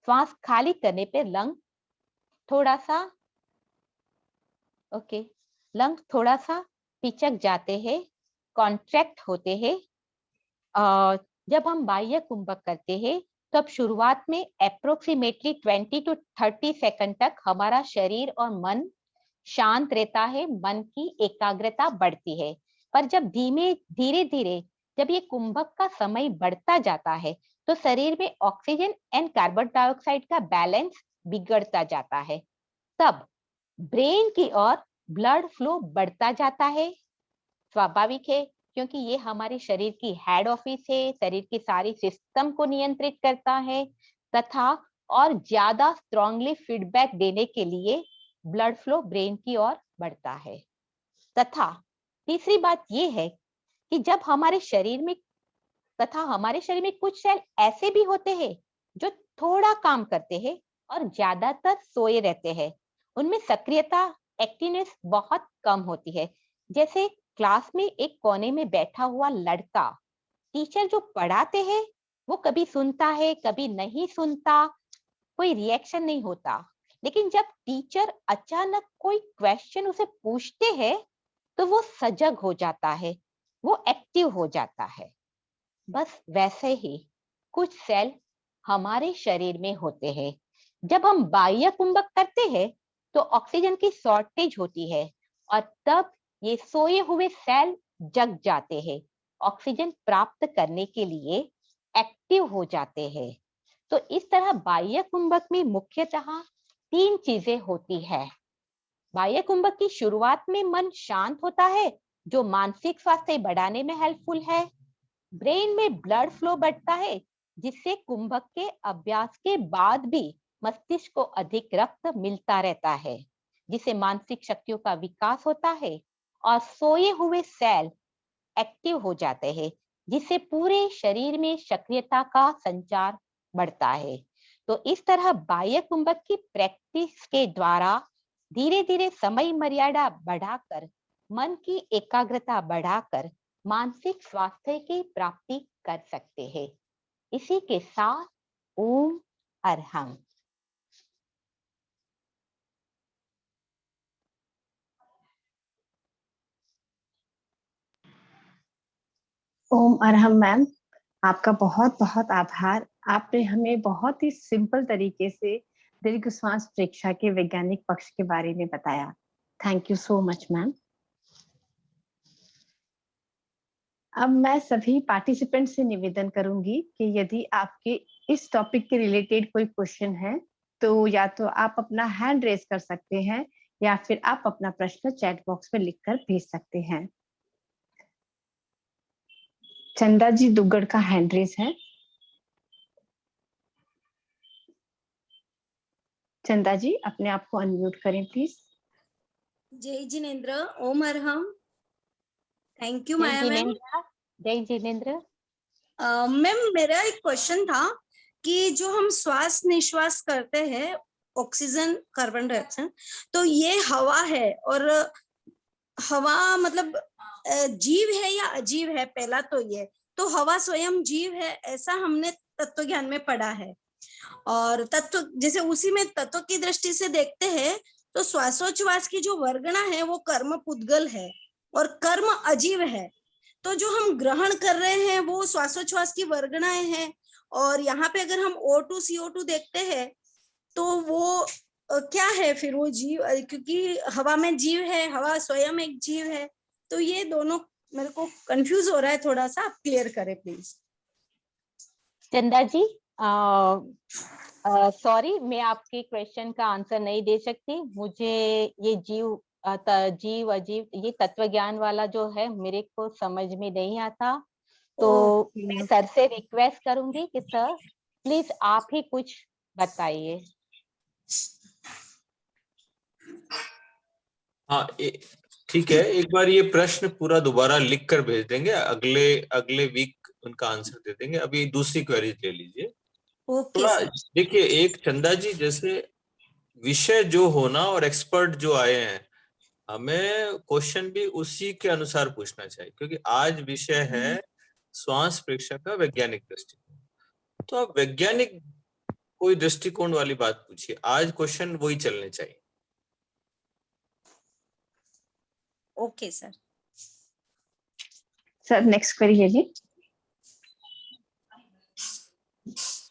श्वास खाली करने पे लंग थोड़ा सा पिचक जाते हैं, कॉन्ट्रैक्ट होते हैं। जब हम बाह्य कुंभक करते हैं तब शुरुआत में अप्रोक्सीमेटली 20 to 30 सेकंड तक हमारा शरीर और मन शांत रहता है, मन की एकाग्रता बढ़ती है। पर जब धीरे धीरे जब ये कुंभक का समय बढ़ता जाता है तो शरीर में ऑक्सीजन एंड कार्बन डाइऑक्साइड का बैलेंस बिगड़ता जाता है। तब ब्रेन की ओर ब्लड फ्लो बढ़ता जाता है। स्वाभाविक है क्योंकि ये हमारे शरीर की हेड ऑफिस है, शरीर की सारी सिस्टम को नियंत्रित करता है तथा और ज्यादा स्ट्रांगली फीडबैक देने के लिए ब्लड फ्लो ब्रेन की ओर बढ़ता है। तथा तीसरी बात ये है कि जब हमारे शरीर में कुछ सेल ऐसे भी होते हैं जो थोड़ा काम करते हैं और ज्यादातर सोए रहते हैं, उनमें सक्रियता एक्टिवनेस बहुत कम होती है। जैसे क्लास में एक कोने में बैठा हुआ लड़का, टीचर जो पढ़ाते हैं वो कभी सुनता है कभी नहीं सुनता, कोई रिएक्शन नहीं होता, लेकिन जब टीचर अचानक कोई क्वेश्चन उसे पूछते हैं तो वो सजग हो जाता है, वो एक्टिव हो जाता है। बस वैसे ही कुछ सेल हमारे शरीर में होते हैं। जब हम बाह्य कुंभक करते हैं तो ऑक्सीजन की शॉर्टेज होती है और तब ये सोए हुए सेल जग जाते हैं, ऑक्सीजन प्राप्त करने के लिए एक्टिव हो जाते हैं। तो इस तरह बाह्य कुंभक में मुख्यतः 3 चीजें होती है। बाह्य कुंभक की शुरुआत में मन शांत होता है जो मानसिक स्वास्थ्य बढ़ाने में हेल्पफुल है। ब्रेन में ब्लड फ्लो बढ़ता है जिससे कुंभक के अभ्यास के बाद भी मस्तिष्क को अधिक रक्त मिलता रहता है, जिससे मानसिक शक्तियों का विकास होता है और सोए हुए सेल एक्टिव हो जाते हैं, जिससे पूरे शरीर में सक्रियता का संचार बढ़ता है। तो इस तरह बाह्य कुंभक की प्रैक्टिस के द्वारा धीरे धीरे समय मर्यादा बढ़ाकर मन की एकाग्रता बढ़ाकर मानसिक स्वास्थ्य की प्राप्ति कर सकते हैं। इसी के साथ ओम अरहम। ओम अरहम मैम, आपका बहुत बहुत आभार। आपने हमें बहुत ही सिंपल तरीके से दीर्घ श्वास प्रेक्षा के वैज्ञानिक पक्ष के बारे में बताया। Thank you so much ma'am. अब मैं सभी पार्टिसिपेंट से निवेदन करूंगी कि यदि आपके इस टॉपिक के रिलेटेड कोई क्वेश्चन है तो या तो आप अपना हैंड रेज कर सकते हैं या फिर आप अपना प्रश्न चैट बॉक्स में लिखकर भेज सकते हैं। चंदा जी दुग्गड़ का हैंड रेज है। चंदा जी अपने आप को अनम्यूट करें प्लीज। जय जिनेन्द्र, ओम अरहम। थैंक यू जय माया मैम। जिनेन्द्र, जय जिनेंद्र। मैम मेरा एक क्वेश्चन था कि जो हम श्वास निश्वास करते हैं, ऑक्सीजन कार्बन डाइऑक्साइड, तो ये हवा है, और हवा मतलब जीव है या अजीव है? पहला तो ये, तो हवा स्वयं जीव है ऐसा हमने तत्व ज्ञान में पढ़ा है। और तत्व जैसे उसी में तत्व की दृष्टि से देखते हैं तो श्वासोच्छ्वास की जो वर्गणा है वो कर्म पुद्गल है और कर्म अजीव है। तो जो हम ग्रहण कर रहे हैं वो श्वासोच्छ्वास की वर्गणाएं हैं, और यहाँ पे अगर हम O2 CO2 देखते हैं तो वो क्या है फिर? वो जीव, क्योंकि हवा में जीव है, हवा स्वयं एक जीव है। तो ये दोनों मेरे को कंफ्यूज हो रहा है थोड़ा सा, आप क्लियर करें प्लीज। चंदा जी, सॉरी, मैं आपके क्वेश्चन का आंसर नहीं दे सकती। मुझे ये जीव जीव अजीव ये तत्व ज्ञान वाला जो है मेरे को समझ में नहीं आता, तो मैं सर से रिक्वेस्ट करूंगी कि सर प्लीज आप ही कुछ बताइए। हाँ, ठीक है, एक बार ये प्रश्न पूरा दोबारा लिख कर भेज देंगे, अगले वीक उनका आंसर दे देंगे। अभी दूसरी क्वेरी ले लीजिए। थोड़ा देखिए, एक चंदा जी, जैसे विषय जो होना और एक्सपर्ट जो आए हैं, हमें क्वेश्चन भी उसी के अनुसार पूछना चाहिए, क्योंकि आज विषय है श्वास प्रेक्षा का वैज्ञानिक दृष्टिकोण। तो आप वैज्ञानिक कोई दृष्टिकोण वाली बात पूछिए, आज क्वेश्चन वही चलने चाहिए। Okay sir. Sir next query है जी।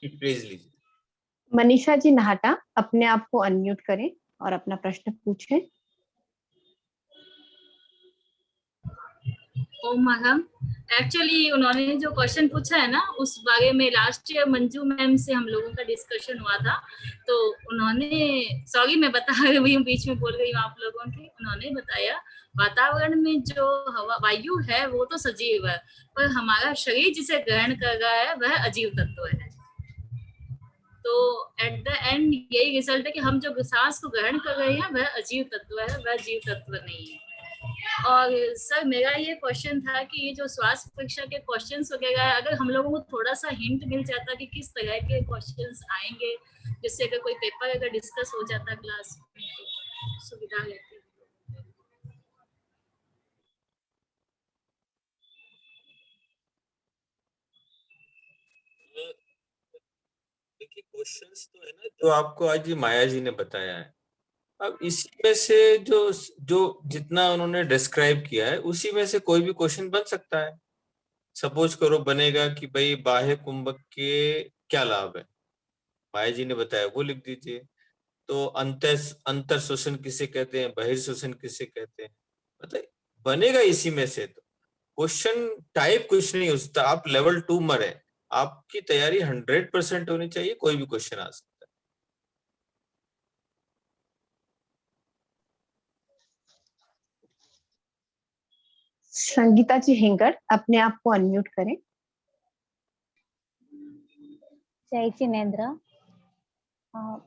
प्लीज लीजिए। मनीषा जी नाहटा, अपने आप को अनम्यूट करें और अपना प्रश्न पूछें। ओम मैम, एक्चुअली उन्होंने जो क्वेश्चन पूछा है ना, उस बारे में लास्ट ईयर मंजू मैम से हम लोगों का डिस्कशन हुआ था। तो उन्होंने, सॉरी मैं बता रही हूँ, बीच में बोल रही हूँ आप लोगों के, उन्होंने बताया वातावरण में जो हवा वायु है वो तो सजीव है, पर हमारा शरीर जिसे ग्रहण कर रहा है वह अजीव तत्व है। तो एट द एंड यही रिजल्ट है कि हम जो सांस को ग्रहण कर रहे हैं वह अजीव तत्व है, वह जीव तत्व नहीं है। और सर मेरा ये क्वेश्चन था कि ये जो स्वास्थ्य परीक्षा के क्वेश्चंस वगैरह है, अगर हम लोगों को थोड़ा सा हिंट मिल जाता कि किस तरह के क्वेश्चंस आएंगे, जिससे अगर कोई पेपर अगर डिस्कस हो जाता क्लास में तो सुविधा रहती। देखिए, क्वेश्चंस तो है ना जो आपको आज माया जी ने बताया है, अब इसी में से जो जो जितना उन्होंने डिस्क्राइब किया है उसी में से कोई भी क्वेश्चन बन सकता है। सपोज करो बनेगा कि भाई बाह्य कुंभक के क्या लाभ है, माया जी ने बताया वो लिख दीजिए। तो अंतर शोषण किसे कहते हैं, बहिर्शोषण किसे कहते हैं, मतलब बनेगा इसी में से। तो क्वेश्चन टाइप कुछ नहीं हो सकता। आप लेवल 2 मरे, आपकी तैयारी 100% होनी चाहिए, कोई भी क्वेश्चन आ सकता है। संगीता जी हिंगड़, अपने आप को अनम्यूट करें। जय जिनेंद्र,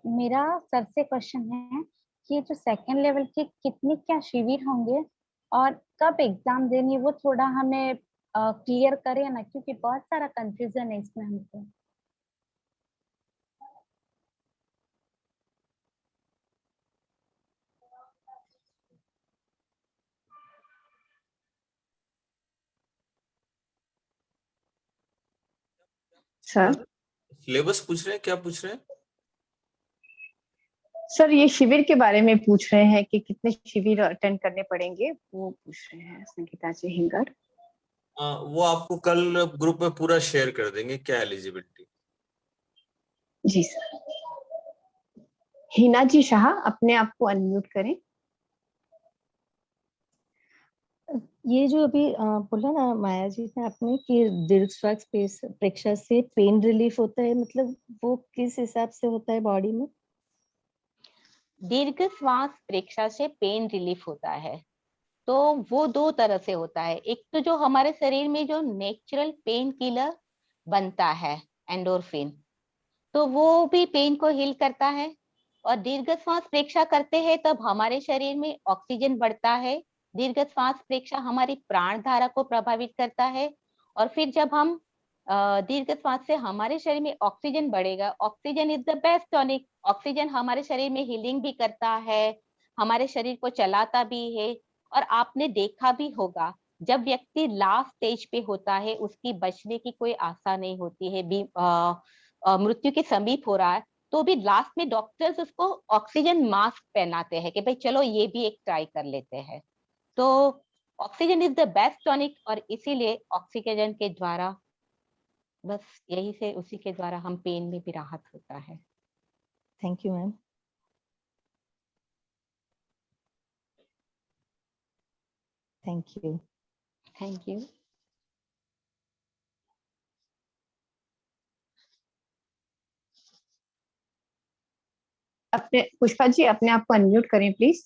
मेरा सर से क्वेश्चन है कि जो सेकेंड लेवल के कितने क्या शिविर होंगे और कब एग्जाम देनी, वो थोड़ा हमें क्लियर करें ना, क्योंकि बहुत सारा कंफ्यूजन है इसमें हमको। सर सिलेबस पूछ रहे हैं, क्या पूछ रहे हैं? सर ये शिविर के बारे में पूछ रहे हैं कि कितने शिविर अटेंड करने पड़ेंगे, वो पूछ रहे हैं संगीता जी हिंगड़। वो आपको कल ग्रुप में पूरा शेयर कर देंगे क्या एलिजिबिलिटी। जी सर। हिना जी शाह, अपने आप को अनम्यूट करें। ये जो अभी बोला ना माया जी ने आपने कि दीर्घ श्वास प्रेक्षा से पेन रिलीफ होता है, मतलब वो किस हिसाब से होता है बॉडी में? दीर्घ श्वास प्रेक्षा से पेन रिलीफ होता है तो वो दो तरह से होता है। एक तो जो हमारे शरीर में जो नेचुरल पेन किलर बनता है एंडोर्फिन, तो वो भी पेन को हील करता है। और दीर्घ श्वास प्रेक्षा करते हैं तब हमारे शरीर में ऑक्सीजन बढ़ता है। दीर्घ श्वास प्रेक्षा हमारी प्राण धारा को प्रभावित करता है और फिर जब हम दीर्घ श्वास से हमारे शरीर में ऑक्सीजन बढ़ेगा। Oxygen is the best tonic. Oxygen हमारे शरीर में हीलिंग भी करता है, हमारे शरीर को चलाता भी है। और आपने देखा भी होगा, जब व्यक्ति लास्ट स्टेज पे होता है, उसकी बचने की कोई आशा नहीं होती है, मृत्यु के समीप हो रहा है, तो भी लास्ट में डॉक्टर्स उसको ऑक्सीजन मास्क पहनाते हैं कि भाई चलो ये भी एक ट्राई कर लेते हैं। तो oxygen is the best tonic, और इसीलिए ऑक्सीजन के द्वारा, बस यही से उसी के द्वारा हम पेन में भी राहत होता है। Thank you ma'am. Thank you. Thank you. अपने पुष्पा जी अपने आप को अनम्यूट करें प्लीज।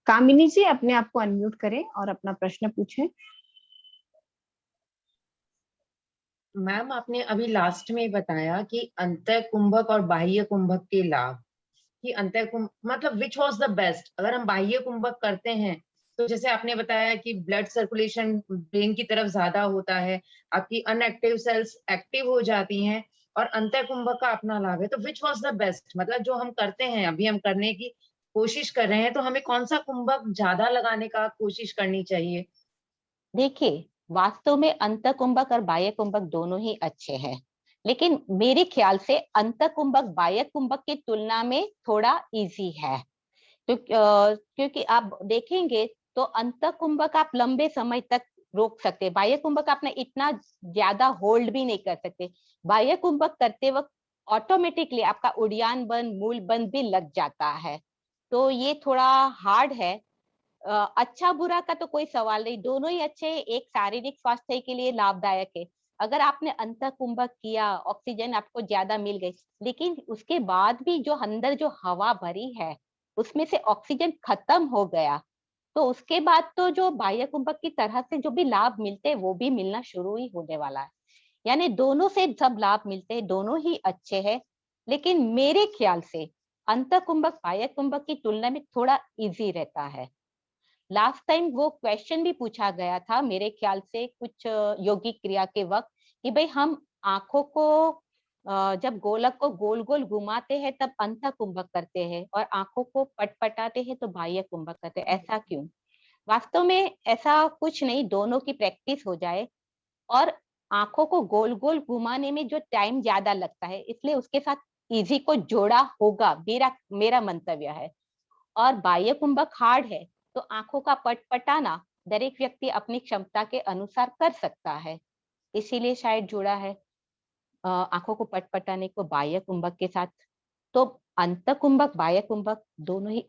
कामिनी जी अपने आप को अनम्यूट करें और अपना प्रश्न पूछें। मैम आपने अभी लास्ट में बताया कि अंतः कुंभक और बाह्य कुंभक के लाभ, कि अंतः कुंभ मतलब विच वाज द बेस्ट। अगर हम बाह्य कुंभक करते हैं तो जैसे आपने बताया कि ब्लड सर्कुलेशन ब्रेन की तरफ ज्यादा होता है, आपकी अनएक्टिव सेल्स एक्टिव हो जाती हैं, और अंतः कुंभक का अपना लाभ है। तो विच वाज द बेस्ट, मतलब जो हम करते हैं, अभी हम करने की कोशिश कर रहे हैं, तो हमें कौन सा कुंभक ज्यादा लगाने का कोशिश करनी चाहिए? देखिए, वास्तव में अंतः कुंभक और बाह्य कुंभक दोनों ही अच्छे हैं, लेकिन मेरे ख्याल से अंतः कुंभक बाह्य कुंभक की तुलना में थोड़ा इजी है। तो क्योंकि आप देखेंगे तो अंतः कुंभक आप लंबे समय तक रोक सकते, बाह्य कुंभक आपने इतना ज्यादा होल्ड भी नहीं कर सकते। बाह्य कुंभक करते वक्त ऑटोमेटिकली आपका उड़ियान बंद, मूल बंद भी लग जाता है, तो ये थोड़ा हार्ड है। अच्छा बुरा का तो कोई सवाल नहीं, दोनों ही अच्छे हैं, एक शारीरिक स्वास्थ्य के लिए लाभदायक है। अगर आपने अंतः कुंभक किया, ऑक्सीजन आपको ज्यादा मिल गई, लेकिन उसके बाद भी जो अंदर जो हवा भरी है उसमें से ऑक्सीजन खत्म हो गया, तो उसके बाद तो जो बाह्य कुंभक की तरह से जो भी लाभ मिलते हैं वो भी मिलना शुरू ही होने वाला है। यानी दोनों से सब लाभ मिलते हैं, दोनों ही अच्छे हैं, लेकिन मेरे ख्याल से अंतः कुंभक बाह्य कुंभक की तुलना में थोड़ा इजी रहता है। लास्ट टाइम वो क्वेश्चन भी पूछा गया था मेरे ख्याल से कुछ योगिक क्रिया के वक्त, कि भाई हम आंखों को जब गोलक को गोल गोल घुमाते हैं तब अंतः कुंभक करते हैं, और आंखों को पटपटाते हैं तो बाह्य कुंभक करते हैं, ऐसा क्यों? वास्तव में ऐसा कुछ नहीं, दोनों की प्रैक्टिस हो जाए, और आंखों को गोल गोल घुमाने में जो टाइम ज्यादा लगता है इसलिए उसके साथ इजी को जोड़ा होगा, मेरा मंतव्य है। और बाह्य कुंभक हार्ड है, तो आंखों का पटपटाना दरेक व्यक्ति अपनी क्षमता के अनुसार कर सकता है, इसीलिए शायद जुड़ा है आंखों को पटपटाने को बाह्य कुंभक के साथ। तो अंतः कुंभक बाह्य कुंभक दोनों ही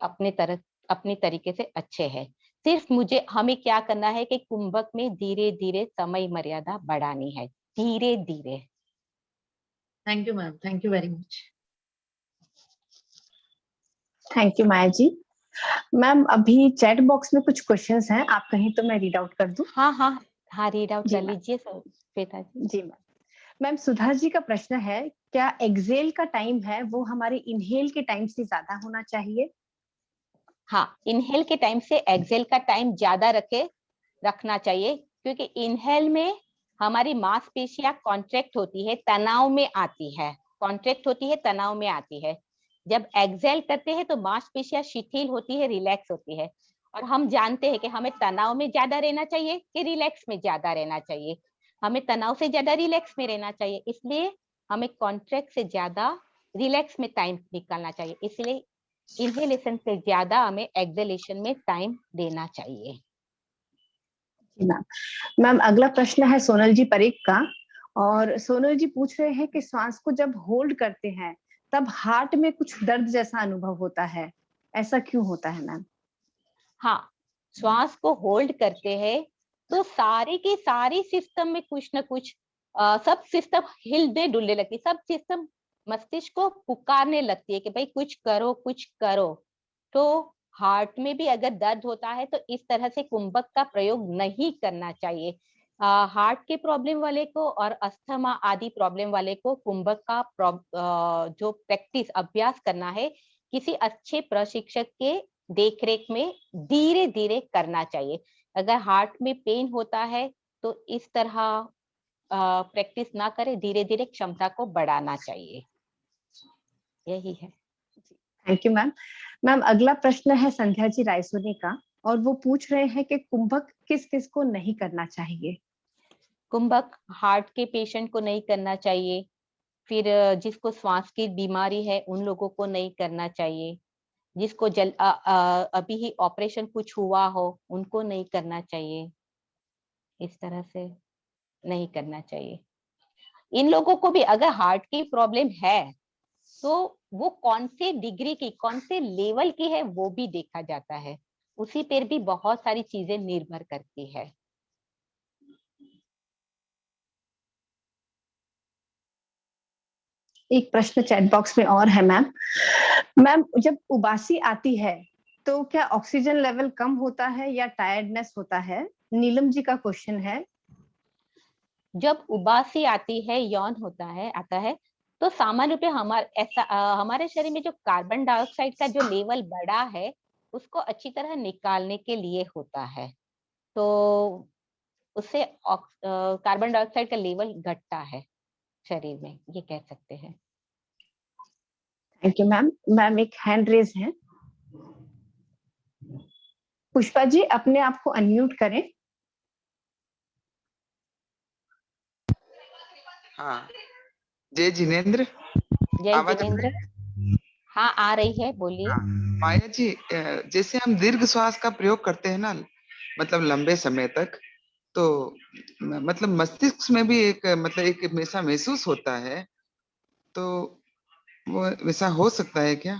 अपने तरीके से अच्छे हैं, सिर्फ हमें क्या करना है कि कुंभक में धीरे धीरे समय मर्यादा बढ़ानी है, धीरे धीरे। Thank you ma'am, thank you very much. Thank you Maya ji. Ma'am अभी चैट बॉक्स में कुछ क्वेश्चंस हैं, आप कहीं तो मैं रीड आउट कर दूं? हाँ रीड आउट कर लीजिए श्वेता जी। जी मैम। मैम सुधा जी का प्रश्न है, क्या एक्सेल का टाइम है वो हमारे इनहेल के टाइम से ज्यादा होना चाहिए? हाँ, इनहेल के टाइम से एक्सेल का टाइम ज्यादा रखना चाहिए, क्योंकि इनहेल में हमारी मांसपेशियां कॉन्ट्रैक्ट होती है, तनाव में आती है, कॉन्ट्रैक्ट होती है, तनाव में आती है। जब एक्सेल करते हैं तो मांसपेशियां शिथिल होती है, रिलैक्स होती है, और हम जानते हैं कि हमें तनाव में ज्यादा रहना चाहिए कि रिलैक्स में ज्यादा रहना चाहिए। हमें तनाव से ज्यादा रिलैक्स में रहना चाहिए, इसलिए हमें कॉन्ट्रैक्ट से ज्यादा रिलैक्स में टाइम निकालना चाहिए, इसलिए इनहेलेशन से ज्यादा हमें एक्सहेलेशन में टाइम देना चाहिए। मैम मैम अगला प्रश्न है सोनल जी परेख का, और सोनल जी पूछ रहे हैं कि श्वास को जब होल्ड करते हैं तब हार्ट में कुछ दर्द जैसा अनुभव होता है, ऐसा क्यों होता है मैम? हाँ, श्वास को होल्ड करते हैं तो सारे के सारे सिस्टम में कुछ न कुछ सब सिस्टम हिलने डुलने लगती, सब सिस्टम मस्तिष्क को पुकारने लगती है कि भाई कुछ करो कुछ करो। तो हार्ट में भी अगर दर्द होता है तो इस तरह से कुंभक का प्रयोग नहीं करना चाहिए, हार्ट के प्रॉब्लम वाले को और अस्थमा आदि प्रॉब्लम वाले को कुंभक का जो प्रैक्टिस अभ्यास करना है किसी अच्छे प्रशिक्षक के देखरेख में धीरे धीरे करना चाहिए। अगर हार्ट में पेन होता है तो इस तरह प्रैक्टिस ना करे, धीरे धीरे क्षमता को बढ़ाना चाहिए। यही है। Thank you ma'am. मैम अगला प्रश्न है संध्या जी रायसोनी का, और वो पूछ रहे हैं कि कुंभक किस किस को नहीं करना चाहिए। कुंभक हार्ट के पेशेंट को नहीं करना चाहिए, फिर जिसको श्वास की बीमारी है उन लोगों को नहीं करना चाहिए, जिसको अभी ही ऑपरेशन कुछ हुआ हो उनको नहीं करना चाहिए, इस तरह से नहीं करना चाहिए। इन लोगों को भी अगर हार्ट की प्रॉब्लम है तो वो कौन से डिग्री की, कौन से लेवल की है वो भी देखा जाता है, उसी पर भी बहुत सारी चीजें निर्भर करती है। एक प्रश्न चैट बॉक्स में और है मैम। मैम जब उबासी आती है तो क्या ऑक्सीजन लेवल कम होता है या टायर्डनेस होता है? नीलम जी का क्वेश्चन है। जब उबासी आती है, यौन आता है तो सामान्य रूप में हमारे शरीर में जो कार्बन डाइऑक्साइड का जो लेवल बढ़ा है उसको अच्छी तरह निकालने के लिए होता है, तो उससे कार्बन डाइऑक्साइड का लेवल घटता है शरीर में, ये कह सकते हैं। Thank you ma'am. मैम एक हैंड रेज है, पुष्पा जी अपने आप को अनम्यूट करें। हाँ, जय जिनेंद्र। जय जिनेंद्र। हाँ आ रही है, बोलिए। हाँ, माया जी, जैसे हम दीर्घ श्वास का प्रयोग करते हैं ना, मतलब लंबे समय तक, तो मतलब मस्तिष्क में भी एक मतलब एक वैसा महसूस होता है, तो वो वैसा हो सकता है क्या?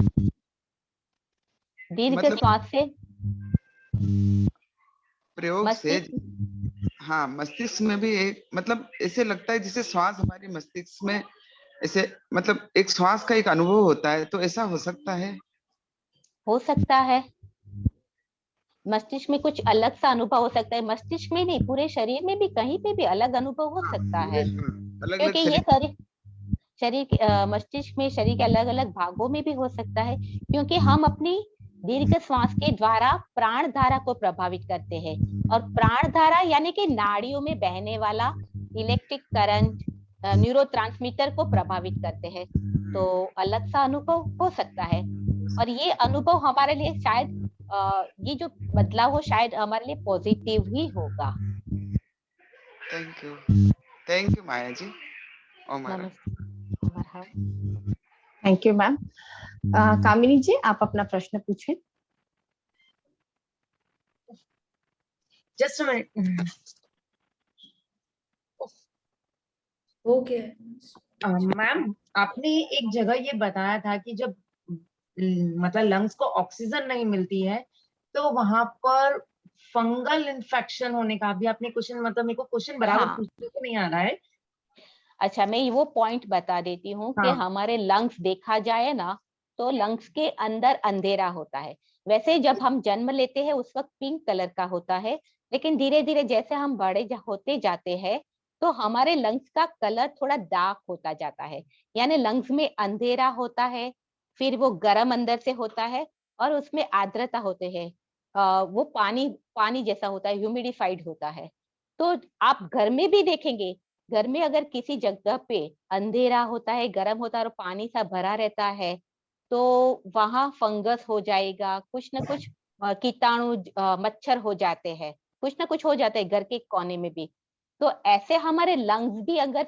दीर्घ मतलब श्वास से प्रयोग से, मस्तिष्क, हाँ, मस्तिष्क में भी एक मतलब ऐसे लगता है जैसे श्वास हमारी मस्तिष्क में ऐसे मतलब एक श्वास का एक अनुभव होता है, तो ऐसा हो सकता है? हो सकता है। मस्तिष्क में कुछ अलग सा अनुभव हो सकता है, मस्तिष्क में नहीं पूरे शरीर में भी कहीं पे भी अलग अनुभव हो सकता है, अलग अलग क्योंकि ये मस्तिष्क में शरीर के अलग अलग भागों में भी हो सकता है, क्योंकि हम अपनी दीर्घ श्वास के द्वारा प्राण धारा को प्रभावित करते हैं, और प्राण धारा यानी कि नाड़ियों में बहने वाला इलेक्ट्रिक करंट न्यूरोट्रांसमीटर को प्रभावित करते हैं, तो अलग सा अनुभव हो सकता है। और ये अनुभव हमारे लिए शायद ये जो बदलाव हो शायद हमारे लिए पॉजिटिव ही होगा। Thank you Maya ji. नमस्ते। Thank you ma'am. Kamini ji आप अपना प्रश्न पूछें। Just a minute. Okay ma'am आपने एक जगह ये बताया था कि जब मतलब लंग्स को ऑक्सीजन नहीं मिलती है तो वहां पर फंगल इन्फेक्शन होने का भी आपने क्वेश्चन, मतलब मेरे को क्वेश्चन बराबर हाँ। पूछने को नहीं आ रहा है। अच्छा मैं वो पॉइंट बता देती हूँ कि हाँ। हमारे लंग्स देखा जाए ना तो लंग्स के अंदर अंधेरा होता है। वैसे जब हम जन्म लेते हैं उस वक्त पिंक कलर का होता है, लेकिन धीरे धीरे जैसे हम बड़े होते जाते हैं तो हमारे लंग्स का कलर थोड़ा डार्क होता जाता है, यानी लंग्स में अंधेरा होता है, फिर वो गर्म अंदर से होता है और उसमें आर्द्रता होते हैं, वो पानी पानी जैसा होता है, ह्यूमिडिफाइड होता है। तो आप घर में भी देखेंगे, घर में अगर किसी जगह पे अंधेरा होता है, गर्म होता है और पानी सा भरा रहता है तो वहां फंगस हो जाएगा, कुछ ना कुछ कीटाणु मच्छर हो जाते हैं, कुछ ना कुछ हो जाता है घर के कोने में भी। तो ऐसे हमारे लंग्स भी अंदर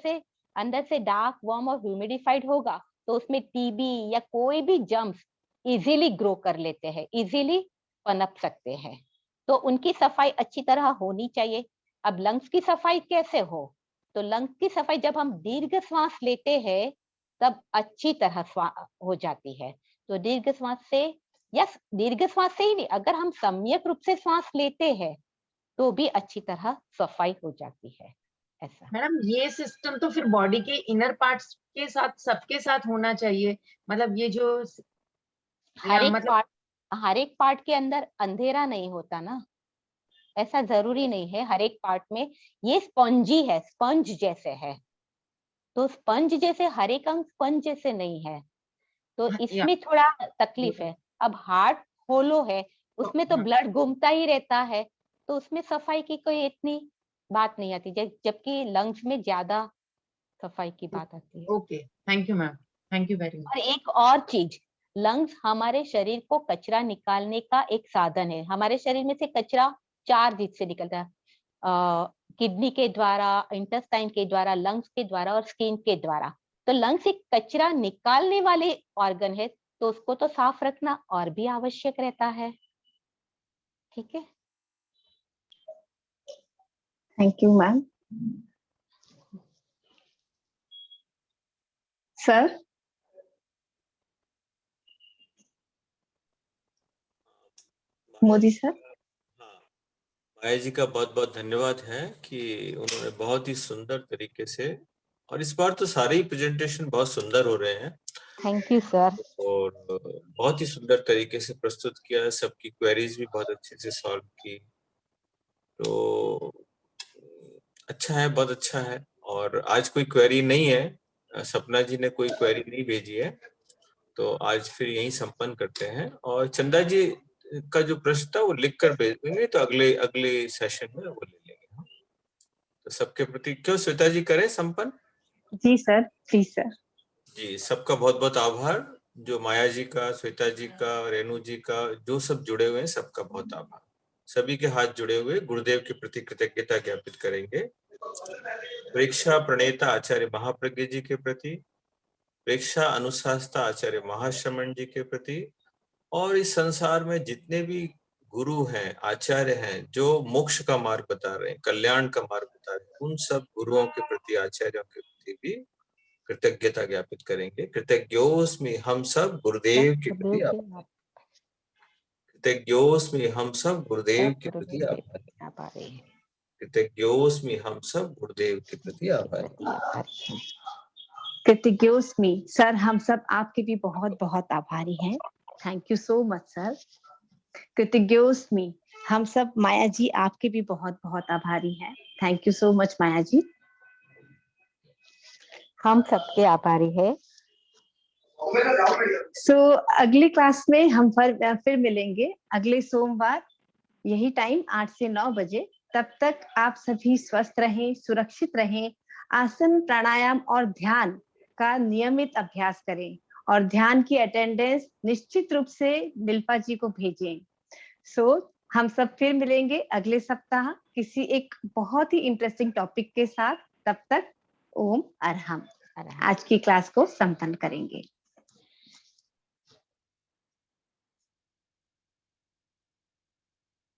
से डार्क वार्म और ह्यूमिडिफाइड होगा तो उसमें टीबी या कोई भी जर्म्स इजीली ग्रो कर लेते हैं, इजीली पनप सकते हैं। तो उनकी सफाई अच्छी तरह होनी चाहिए। अब लंग्स की सफाई कैसे हो? तो लंग्स की सफाई जब हम दीर्घ श्वास लेते हैं तब अच्छी तरह हो जाती है। तो दीर्घ श्वास से या दीर्घ श्वास से ही नहीं, अगर हम सम्यक रूप से श्वास लेते हैं तो भी अच्छी तरह सफाई हो जाती है। ऐसा मैडम ये सिस्टम तो फिर बॉडी के इनर पार्ट्स के साथ सबके साथ होना चाहिए, मतलब ये जो हर एक मतलब पार्ट के अंदर अंधेरा नहीं होता ना, ऐसा जरूरी नहीं है हर एक पार्ट में। ये स्पंजी है, स्पंज जैसे है, तो स्पंज जैसे हर एक अंग स्पंज जैसे नहीं है, तो इसमें थोड़ा तकलीफ है। अब हार्ट होलो है, उसमें तो ब्लड घूमता ही रहता है, तो उसमें सफाई की कोई इतनी बात नहीं आती, जबकि लंग्स में ज्यादा सफाई की बात आती है। Okay, thank you ma'am, thank you very much. और एक और चीज, लंग्स हमारे शरीर को कचरा निकालने का एक साधन है। हमारे शरीर में से कचरा 4 चीज से निकलता है, किडनी के द्वारा, इंटेस्टाइन के द्वारा, लंग्स के द्वारा और स्किन के द्वारा। तो लंग्स एक कचरा निकालने वाले ऑर्गन है, तो उसको तो साफ रखना और भी आवश्यक रहता है। ठीक है, thank you ma'am. Sir, Modi sir. हाँ, माया जी का बहुत बहुत धन्यवाद है कि उन्होंने बहुत ही सुंदर तरीके से, और इस बार तो सारे ही प्रेजेंटेशन बहुत सुंदर हो रहे हैं, थैंक यू सर। और बहुत ही सुंदर तरीके से प्रस्तुत किया, सबकी क्वेरीज भी बहुत अच्छे से सॉल्व की। तो अच्छा है, बहुत अच्छा है। और आज कोई क्वेरी नहीं है, सपना जी ने कोई क्वेरी नहीं भेजी है, तो आज फिर यही संपन्न करते हैं। और चंदा जी का जो प्रश्न था वो लिख कर भेज देंगे, तो अगले सेशन में वो ले लेंगे हम। तो सबके प्रति क्यों श्वेता जी करें संपन्न? जी सर, प्लीज सर। जी, सबका बहुत बहुत आभार, जो माया जी का, श्वेता जी का, रेणु जी का, जो सब जुड़े हुए हैं, सबका बहुत आभार। सभी के हाथ जुड़े हुए गुरुदेव के प्रति कृतज्ञता ज्ञापित करेंगे। प्रेक्षा प्रणेता आचार्य महाप्रज्ञ जी के प्रति, प्रेक्षा अनुशास्ता आचार्य महाश्रमण जी के प्रति, और इस संसार में जितने भी गुरु हैं, आचार्य हैं, जो मोक्ष का मार्ग बता रहे हैं, कल्याण का मार्ग बता रहे हैं, उन सब गुरुओं के प्रति, आचार्यों के प्रति भी कृतज्ञता ज्ञापित करेंगे। कृतज्ञोस्मि हम सब गुरुदेव के प्रति आभारी। कृतज्ञोस्मि हम सब गुरुदेव के प्रति आभारी। कृतज्ञोस्मि हम सब गुरुदेव के प्रति आभारी। कृतज्ञोस्मि सर, हम सब आपके भी बहुत बहुत आभारी हैं। Thank you so much sir. कृतज्ञोस्मि हम सब, माया जी आपके भी बहुत बहुत आभारी हैं। थैंक यू सो मच माया जी। हम सबके आभारी है। अगली क्लास में हम फिर मिलेंगे अगले सोमवार, यही टाइम 8 से 9 बजे। तब तक आप सभी स्वस्थ रहें, सुरक्षित रहें, आसन, प्राणायाम और ध्यान का नियमित अभ्यास करें, और ध्यान की अटेंडेंस निश्चित रूप से निल्पा जी को भेजें। हम सब फिर मिलेंगे अगले सप्ताह किसी एक बहुत ही इंटरेस्टिंग टॉपिक के साथ। तब तक ओम अरहम। आज की क्लास को संपन्न करेंगे।